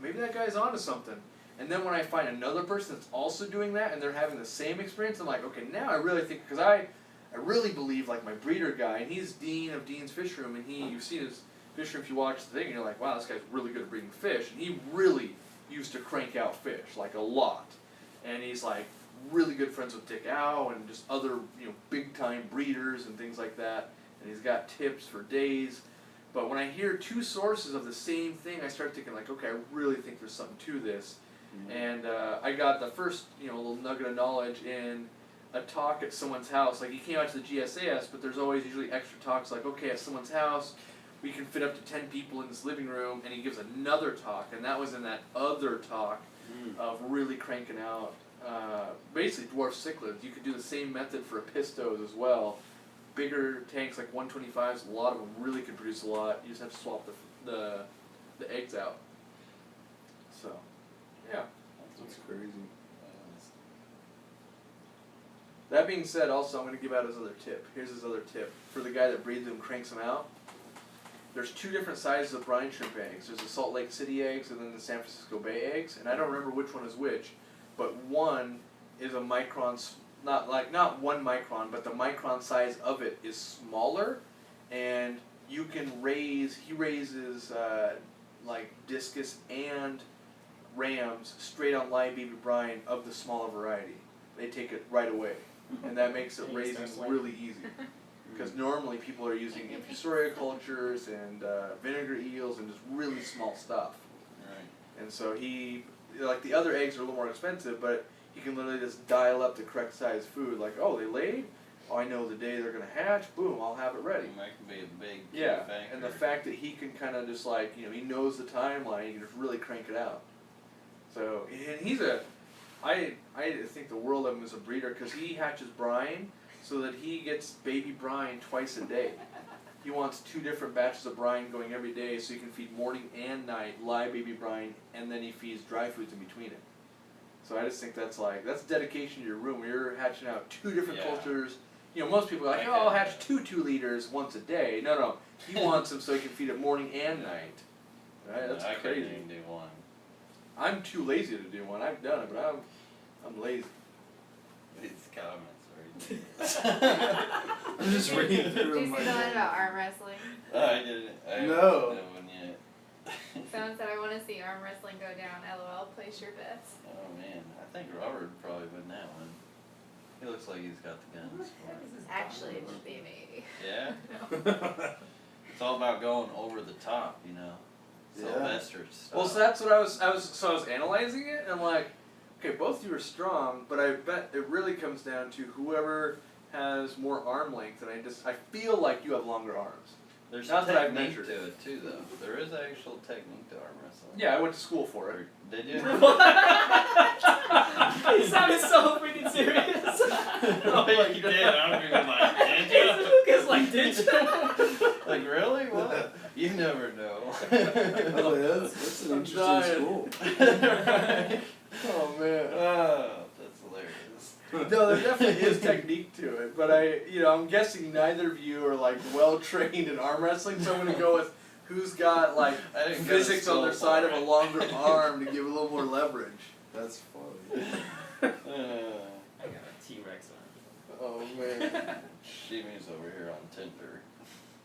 maybe that guy's onto something. And then when I find another person that's also doing that and they're having the same experience, I'm like, okay, now I really think, because I really believe like my breeder guy, and he's Dean of Dean's Fish Room, and you've seen his fish room if you watch the thing, and you're like, wow, this guy's really good at breeding fish, and he really used to crank out fish, like a lot. And he's like, really good friends with Dick Ow and just other big time breeders and things like that, and he's got tips for days. But when I hear 2 sources of the same thing, I start thinking like, okay, I really think there's something to this. Mm-hmm. And I got the first little nugget of knowledge in a talk at someone's house. Like he came out to the GSAS, but there's always usually extra talks like, okay, at someone's house we can fit up to 10 people in this living room, and he gives another talk, and that was in that other talk of really cranking out basically dwarf cichlids. You could do the same method for epistos as well. Bigger tanks like 125s, a lot of them really can produce a lot. You just have to swap the eggs out. So, yeah. That's crazy. That being said, also I'm going to give out his other tip. Here's his other tip. For the guy that breeds them, cranks them out, there's 2 different sizes of brine shrimp eggs. There's the Salt Lake City eggs and then the San Francisco Bay eggs, and I don't remember which one is which, but one is a micron, not 1 micron, but the micron size of it is smaller, and you can he raises like discus and rams straight on live baby brine of the smaller variety. They take it right away, and that makes it raising really easy. Because normally people are using infusoria cultures and vinegar eels and just really small stuff. Right. And so like the other eggs are a little more expensive, but he can literally just dial up the correct size food. Like, oh, they laid? Oh, I know the day they're going to hatch. Boom, I'll have it ready. That can be a big key Yeah, factor. and the fact that he can kind of just like, he knows the timeline, he can just really crank it out. So, and I think the world of him as a breeder because he hatches brine so that he gets baby brine twice a day. He wants 2 different batches of brine going every day so he can feed morning and night live baby brine, and then he feeds dry foods in between it. So I just think that's dedication to your room where you're hatching out 2 different cultures. You know, most people are like, oh, I'll hatch 2 liters once a day. No, he wants them so he can feed it morning and night. Right? That's I crazy. couldn't even do one. I'm too lazy to do one. I've done it, but I'm lazy. These comments are I'm just reading Did through you see them. the one about arm wrestling? I didn't. I haven't No. seen that one yet. Someone said, I want to see arm wrestling go down. LOL, place your bets. Oh man, I think Robert would probably win that one. He looks like he's got the guns for it. Actually, it should be me. Yeah? No. It's all about going over the top, you know? Sylvester stuff. Well, so that's what I was analyzing it, and I'm like, okay, both of you are strong, but I bet it really comes down to whoever has more arm length, and I feel like you have longer arms. There's Not that I've technique measured. to it too, though. There is actual technique to arm wrestling. Yeah, I went to school for it. Or, did you? He sounded so freaking serious. Oh, you did. I'm gonna be like, did you? Lucas, like, did you? Like, really? What? You never know. Oh, that's an I'm interesting dying. school. Right? Oh man. Oh, that's hilarious. No, there definitely is technique to it, but I'm guessing neither of you are like well trained in arm wrestling, so I'm gonna go with who's got like I didn't go to physics on their school side for of a it. longer arm to give a little more leverage. That's funny. Uh, I got a T-Rex on. Oh man. Shimi's over here on Tinder.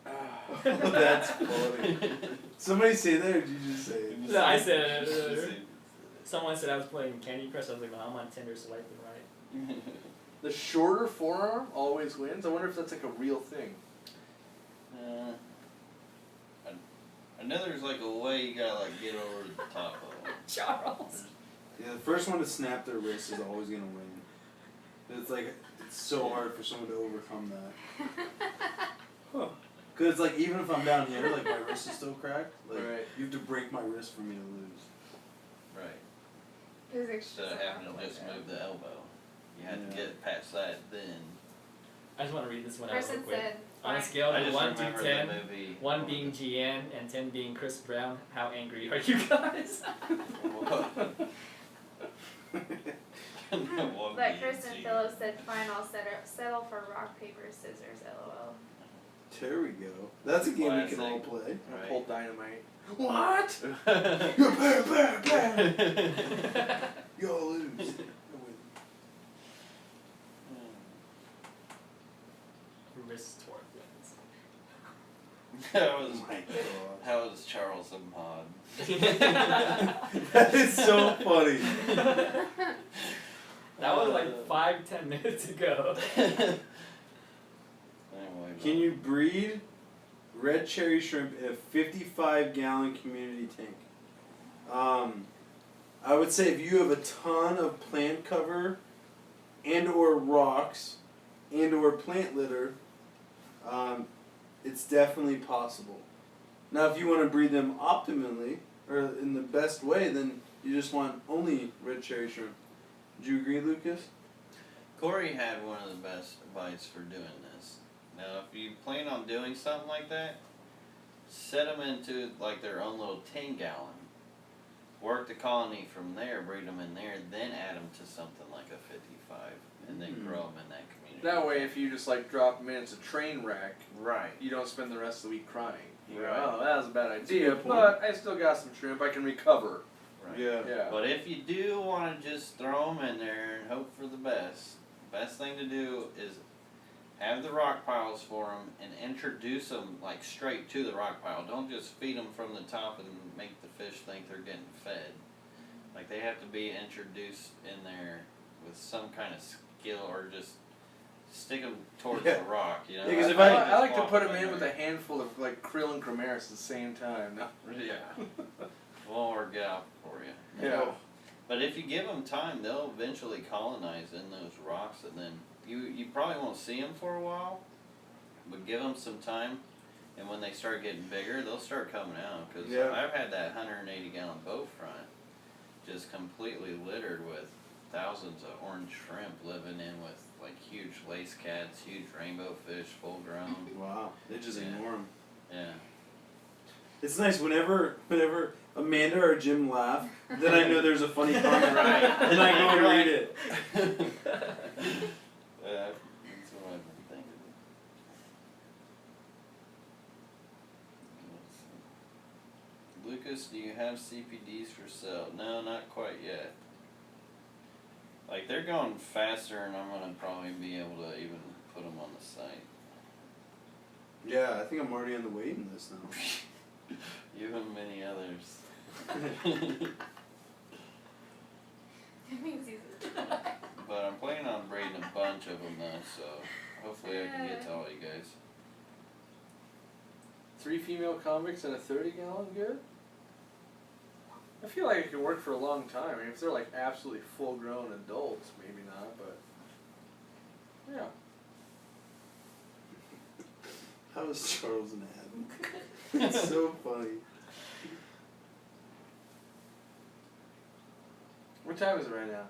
Oh, that's funny. Somebody say that, or did you just say it? No, I said it earlier. Someone said I was playing Candy Crush. I was like, well, I'm on Tinder swiping right. The shorter forearm always wins. I wonder if that's like a real thing. I know there's like a way you gotta like get over the top of it. Charles. Yeah, the first one to snap their wrist is always gonna win. It's like it's so hard for someone to overcome that. Cause it's like even if I'm down here, like my wrist is still cracked. Like Right. you have to break my wrist for me to lose. Right. Physics Instead of doesn't having work to like just that. move the elbow. You had to Yeah. get past that then. I just want to read this one out real Person quick. said, On a fine. scale I of just 1 to remember 10, the movie. 1 being GN and 10 being Chris Brown, how angry are you guys? But Kristen Phillips said, fine, I'll settle for rock, paper, scissors, LOL. There we go. That's a game we can all Classic. play. I Right. pulled dynamite. What? You're bam. You all lose. Wrist torque wins. How was Charles and Pod? That is so funny. That was like 5-10 minutes ago. Anyway, Can you breed red cherry shrimp in a 55-gallon community tank? I would say if you have a ton of plant cover and or rocks and or plant litter, it's definitely possible. Now if you want to breed them optimally or in the best way, then you just want only red cherry shrimp. Do you agree, Lucas? Corey had one of the best advice for doing this. Now, if you plan on doing something like that, set them into like their own little 10-gallon. Work the colony from there, breed them in there, then add them to something like a 55, and then grow them in that community. That way, if you just like drop them in, it's a train wreck. Right. You don't spend the rest of the week crying. You go, Right. oh, that was a bad a idea, good point. but I still got some shrimp. I can recover. Right. Yeah. But if you do want to just throw them in there and hope for the best thing to do is have the rock piles for them and introduce them like straight to the rock pile. Don't just feed them from the top and make the fish think they're getting fed. Like they have to be introduced in there with some kind of skill or just stick them towards the rock, you know? Yeah, 'cause if I like to walk put them them in with a there. handful of like krill and chromaris at the same time. No. Yeah. Won't work out for you. Yeah. But if you give them time, they'll eventually colonize in those rocks, and then you probably won't see them for a while, but give them some time, and when they start getting bigger, they'll start coming out. Because Yeah. I've had that 180-gallon boat front, just completely littered with thousands of orange shrimp living in with like huge lace cats, huge rainbow fish, full grown. Wow, they just Yeah. ignore them. Yeah. It's nice whenever Amanda or Jim laugh, then I know there's a funny comment, Right. and I go and read it. Yeah, that's what I've been thinking. Lucas, do you have CPDs for sale? No, not quite yet. Like, they're going faster, and I'm gonna probably be able to even put them on the site. Yeah, I think I'm already on the waiting list now. You and many others. It means he's. But I'm planning on breeding a bunch of them though, so hopefully I can get to all you guys. 3 female convicts and a 30-gallon good? I feel like it could work for a long time. I mean, if they're like absolutely full-grown adults, maybe not, but yeah. How is Charles an ad? It's so funny. What time is it right now?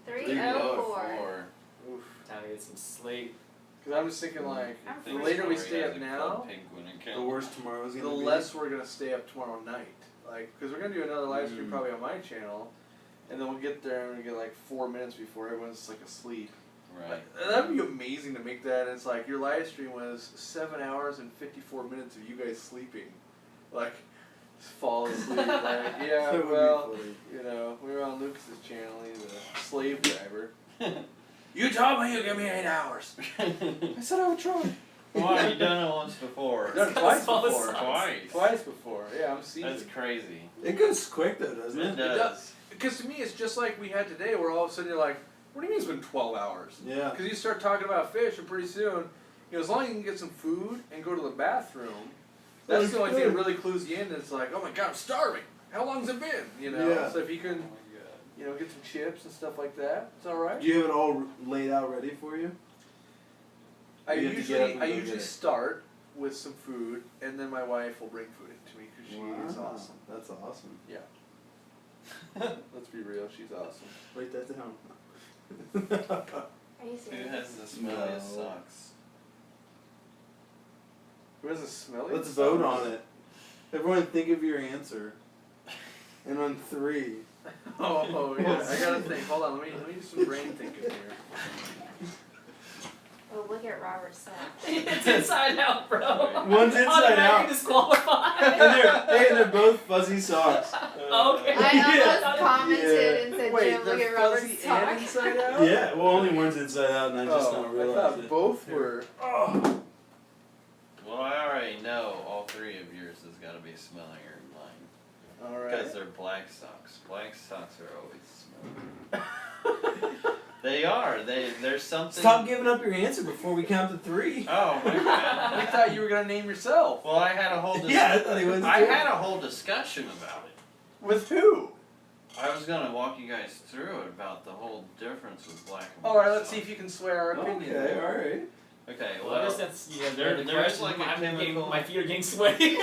3:04. Oof. Time to get some sleep. Because I'm just thinking like, I'm the freezing. later we Sorry, stay guys, up a now, club penguin The account. worst tomorrow's the gonna be. less we're gonna stay up tomorrow night. Like, because we're gonna do another live stream Mm. probably on my channel, and then we'll get there and we get like 4 minutes before everyone's like asleep. Right. Like, that'd be amazing to make that. It's like your live stream was 7 hours and 54 minutes of you guys sleeping, like just fall asleep. Like, yeah, That would be well, funny. you know, we were on Lucas's channel. He's a slave driver. You told me you'd give me 8 hours. I said I would try. Why? You've done it once before. Done it twice Fall before. Twice. Twice before. Yeah, I'm seasoned. That's crazy. It goes quick though, doesn't It it? does. Because to me, it's just like we had today, where all of a sudden you're like, what do you mean it's been 12 hours? Yeah. Because you start talking about fish, and pretty soon, you know, as long as you can get some food and go to the bathroom, that's the only thing that really clues you in. It's like, oh my god, I'm starving. How long's it been? You know. Yeah. So if you Oh can, my god. you know, get some chips and stuff like that, it's all right. Do you have it all laid out ready for you? I You have to get up and go usually get it. start with some food, and then my wife will bring food in to me because she is Wow, awesome. That's awesome. Let's be real, she's awesome. Write that down. Are you Who serious? has the smelliest No. socks? Who has a smelly? Let's vote on it. Everyone think of your answer. And on 3. Oh yeah, I gotta think. Hold on, let me do some brain thinking here. Oh, look at Robert's set. It's inside out, bro. One's inside Automatically out. disqualified. And they're both fuzzy socks. Okay. I almost commented and said, Wait, Jim, look they're at Robert's fuzzy and sock. inside out? Yeah, well only one's inside out and I just Oh, don't I realize thought it. both were. Oh. Well, I already know all 3 of yours has got to be smellier than mine. All Because right. they're black socks. Black socks are always smelly. They are. There's something. Stop giving up your answer before we count to 3. Oh my We god. thought you were gonna name yourself. Well, I had a whole. Yeah, I thought he was I too. had a whole discussion about it. With who? I was gonna walk you guys through it about the whole difference with black and white. All right, let's see socks. if you can swear our opinion. Okay, alright. Okay, Well, I well, guess that's there's the like question. a I'm getting, chemical. my feet are getting sweaty.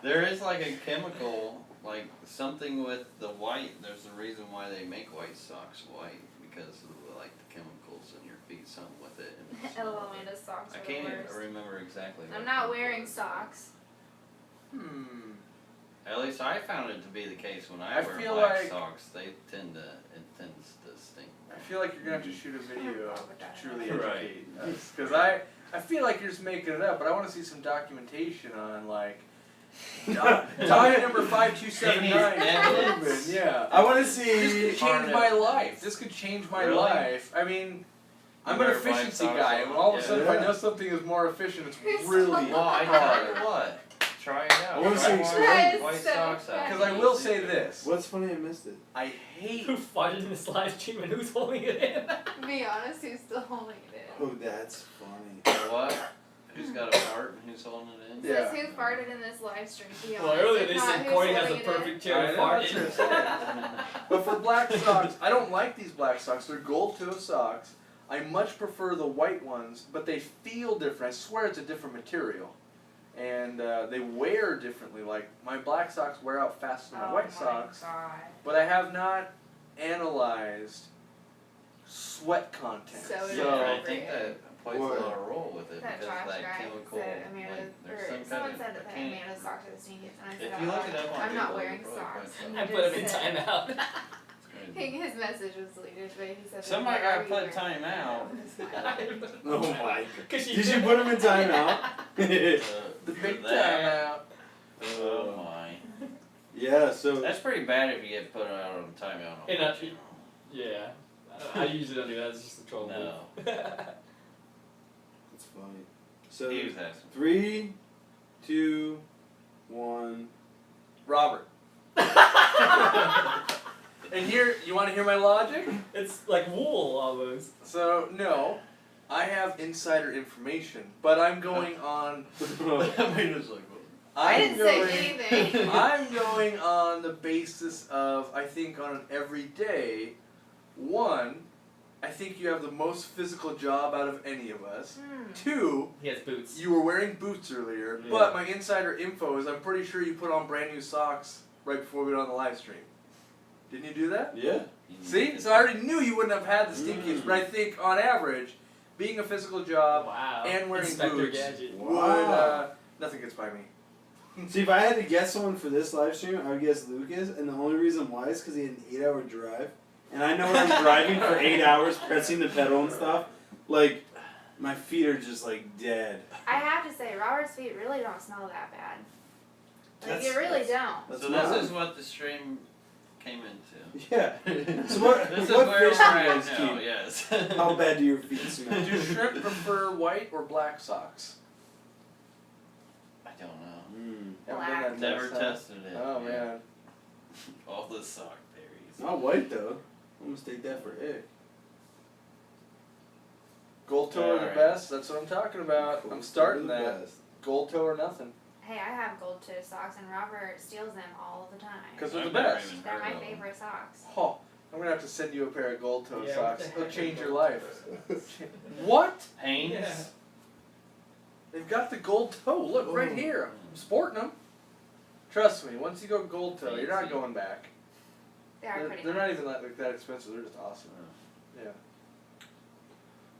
There is like a chemical, like something with the white. There's a reason why they make white socks white because of like the chemicals in your feet, something with it. And it's LOL, not- Amanda's socks I are can't the even worst. remember exactly. I'm what not chemical wearing it is. socks. At least I found it to be the case when I I wear feel black like- socks. It tends to stink. I feel like you're gonna have to shoot a video to truly Right. educate us, because I feel like you're just making it up, but I want to see some documentation on like diet number 5279 Evidence. proven. Yeah. I want to This see. could change my life. This could change my Really? life. I mean, I'm You an wear black efficiency socks guy, all and all of a the- sudden, if I Yeah. know something is more efficient, it's You're so really Well, I tell hard. you what, try it out. I wanna Try see- wearing That is white so socks out. Because I will say this: What's funny? I missed it. I hate. Who farted in this live stream and who's holding it in? To be honest, who's still holding it in? Oh, that's funny. What? Who's got a fart and who's holding it in? Yeah. Says who farted in this live stream, be Well, honest. earlier If they not, said who's Corey has a holding it in? perfect I chair to know, fart that's in. what I'm saying. But for black socks, I don't like these black socks. They're gold toe socks. I much prefer the white ones, but they feel different. I swear it's a different material. and they wear differently. Like my black socks wear out faster than my white socks, God. but I have not analyzed sweat content. So I think that plays a What? lot of role with it That because Josh that guy chemical, said Amanda, like, there's or some someone kind of, said I that can't, Amanda's socks are the stinkiest, and I said, if you look it up on I'm not Google, wearing you'll probably socks. find And I he put him just in said- timeout. it's crazy. His message was deleted, but he said. Somebody "Why are gotta you put wearing time that?" out. With a smile. Oh my. Cause Did you put him in timeout? The big For that, timeout. Oh my. Yeah, so That's pretty bad if you get put out on timeout on And my channel. Yeah. I usually don't do that, it's just a troll No. move. it's funny. So He was asking. 3, 2, 1. Robert. And here, you want to hear my logic? It's like wool almost. So no, I have insider information, but I'm going on. I mean, it's like, I I'm didn't going, say anything. I'm going on the basis of, I think on an everyday, one, I think you have the most physical job out of any of us. Hmm. Two, He has boots. you were wearing boots earlier, Yeah. but my insider info is I'm pretty sure you put on brand new socks right before we went on the live stream. Didn't you do that? Yeah. See? So I already knew you wouldn't have had the stinkiest, but I think on average, being a physical job Wow. and wearing Inspector boots Gadget. Wow. would, nothing gets by me. See, if I had to guess someone for this live stream, I would guess Lucas, and the only reason why is because he had an 8-hour drive. And I know when I'm driving for 8 hours, pressing the pedal and stuff, like, my feet are just, like, dead. I have to say, Robert's feet really don't smell that bad. Like, That's- you really that's- don't. That's So not- this is what the stream came into. Yeah. So what, This is what where fish we're do you at guys now, keep? yes. How bad do your feet smell? Do shrimp prefer white or black socks? I don't know. Mm. Black. Haven't done that Never test, huh? tested it. Oh yeah. man. All the sock berries. Not white, though. I'm gonna take that for egg. Gold toe are the Alright. best. That's what I'm talking about. I'm starting They're the that. best. Gold toe or nothing. Hey, I have gold toe socks, and Robert steals them all the time. 'Cause they're I've the never best. even They're heard my of them. favorite socks. Oh, I'm gonna have to send you a pair of gold toe Yeah, socks. what the It'll heck change are your gold life. What? Hanes? Yeah. They've got the gold toe. Look right Oh. here. I'm sporting them. Trust me. Once you go gold toe, you're not Fancy. going back. They are pretty They're nice. not even that expensive. They're just awesome. Yeah.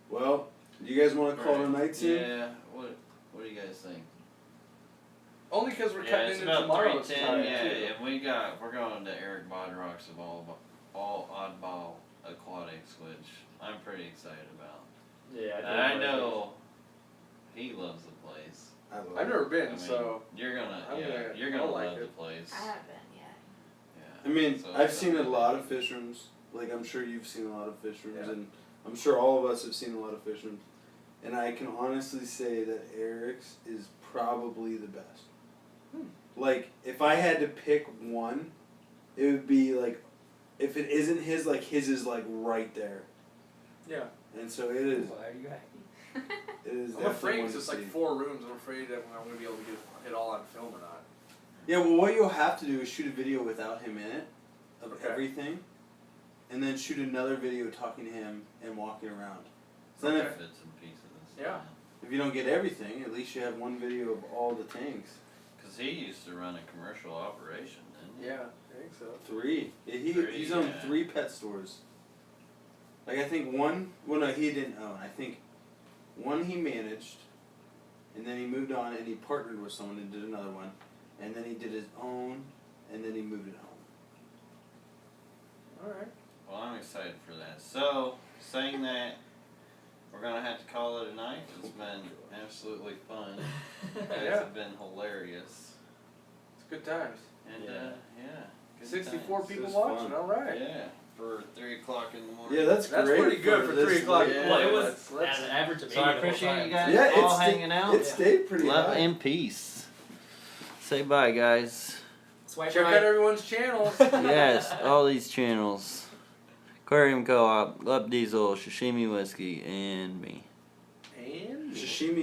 Well, do you guys want to call it a night soon? Yeah. What do you guys think? Only because we're Yeah, cutting it's into about tomorrow's 3:10. time Yeah, too. and we're going to Eric Bodrock's of all oddball aquatics, which I'm pretty excited about. Yeah, And I know he loves the place. I love I've it. never I been, mean, so you're gonna I'll like love it. the place. I haven't been yet. Yeah. I mean, So I've it's seen a something lot that- of fish rooms. Like, I'm sure you've seen a lot of fish rooms, Yeah. and I'm sure all of us have seen a lot of fish rooms. And I can honestly say that Eric's is probably the best. Like, if I had to pick one, it would be like, if it isn't his, like, his is like right there. yeah. And so it is. Why are you happy? It is. I'm definitely afraid one because to it's like see. 4 rooms. I'm afraid that I'm gonna be able to get it all on film or not. Yeah, well, what you'll have to do is shoot a video without him in it, of Okay. everything, and then shoot another video talking to him and walking around. So then Okay. Bits and pieces. Yeah. if you don't get everything, at least you have one video of all the tanks. Because he used to run a commercial operation, didn't he? Yeah, I think so. 3. Yeah, Three, he's owned yeah. 3 pet stores. Like, I think one, well, no, he didn't own. I think one he managed, and then he moved on and he partnered with someone and did another one, and then he did his own, and then he moved it home. All right. Well, I'm excited for that. So, saying that, we're gonna have to call it a night. It's been absolutely fun. You guys Yeah. have been hilarious. It's good times. And Yeah. good 64 times. people was watching. fun. All right. Yeah, for 3 o'clock in the morning. Yeah, that's That's great. pretty good for this 3 o'clock. late. Yeah. Well, it was Let's- at an average of 80 So I the whole appreciate time. you guys Yeah, all it's hanging out. It stayed pretty Love high. and peace. Say bye, guys. Swipe Check right. out everyone's channels. Yes, all these channels. Aquarium Co-op, Lupdiesel, Sashimi Whiskey, and me. And Sashimi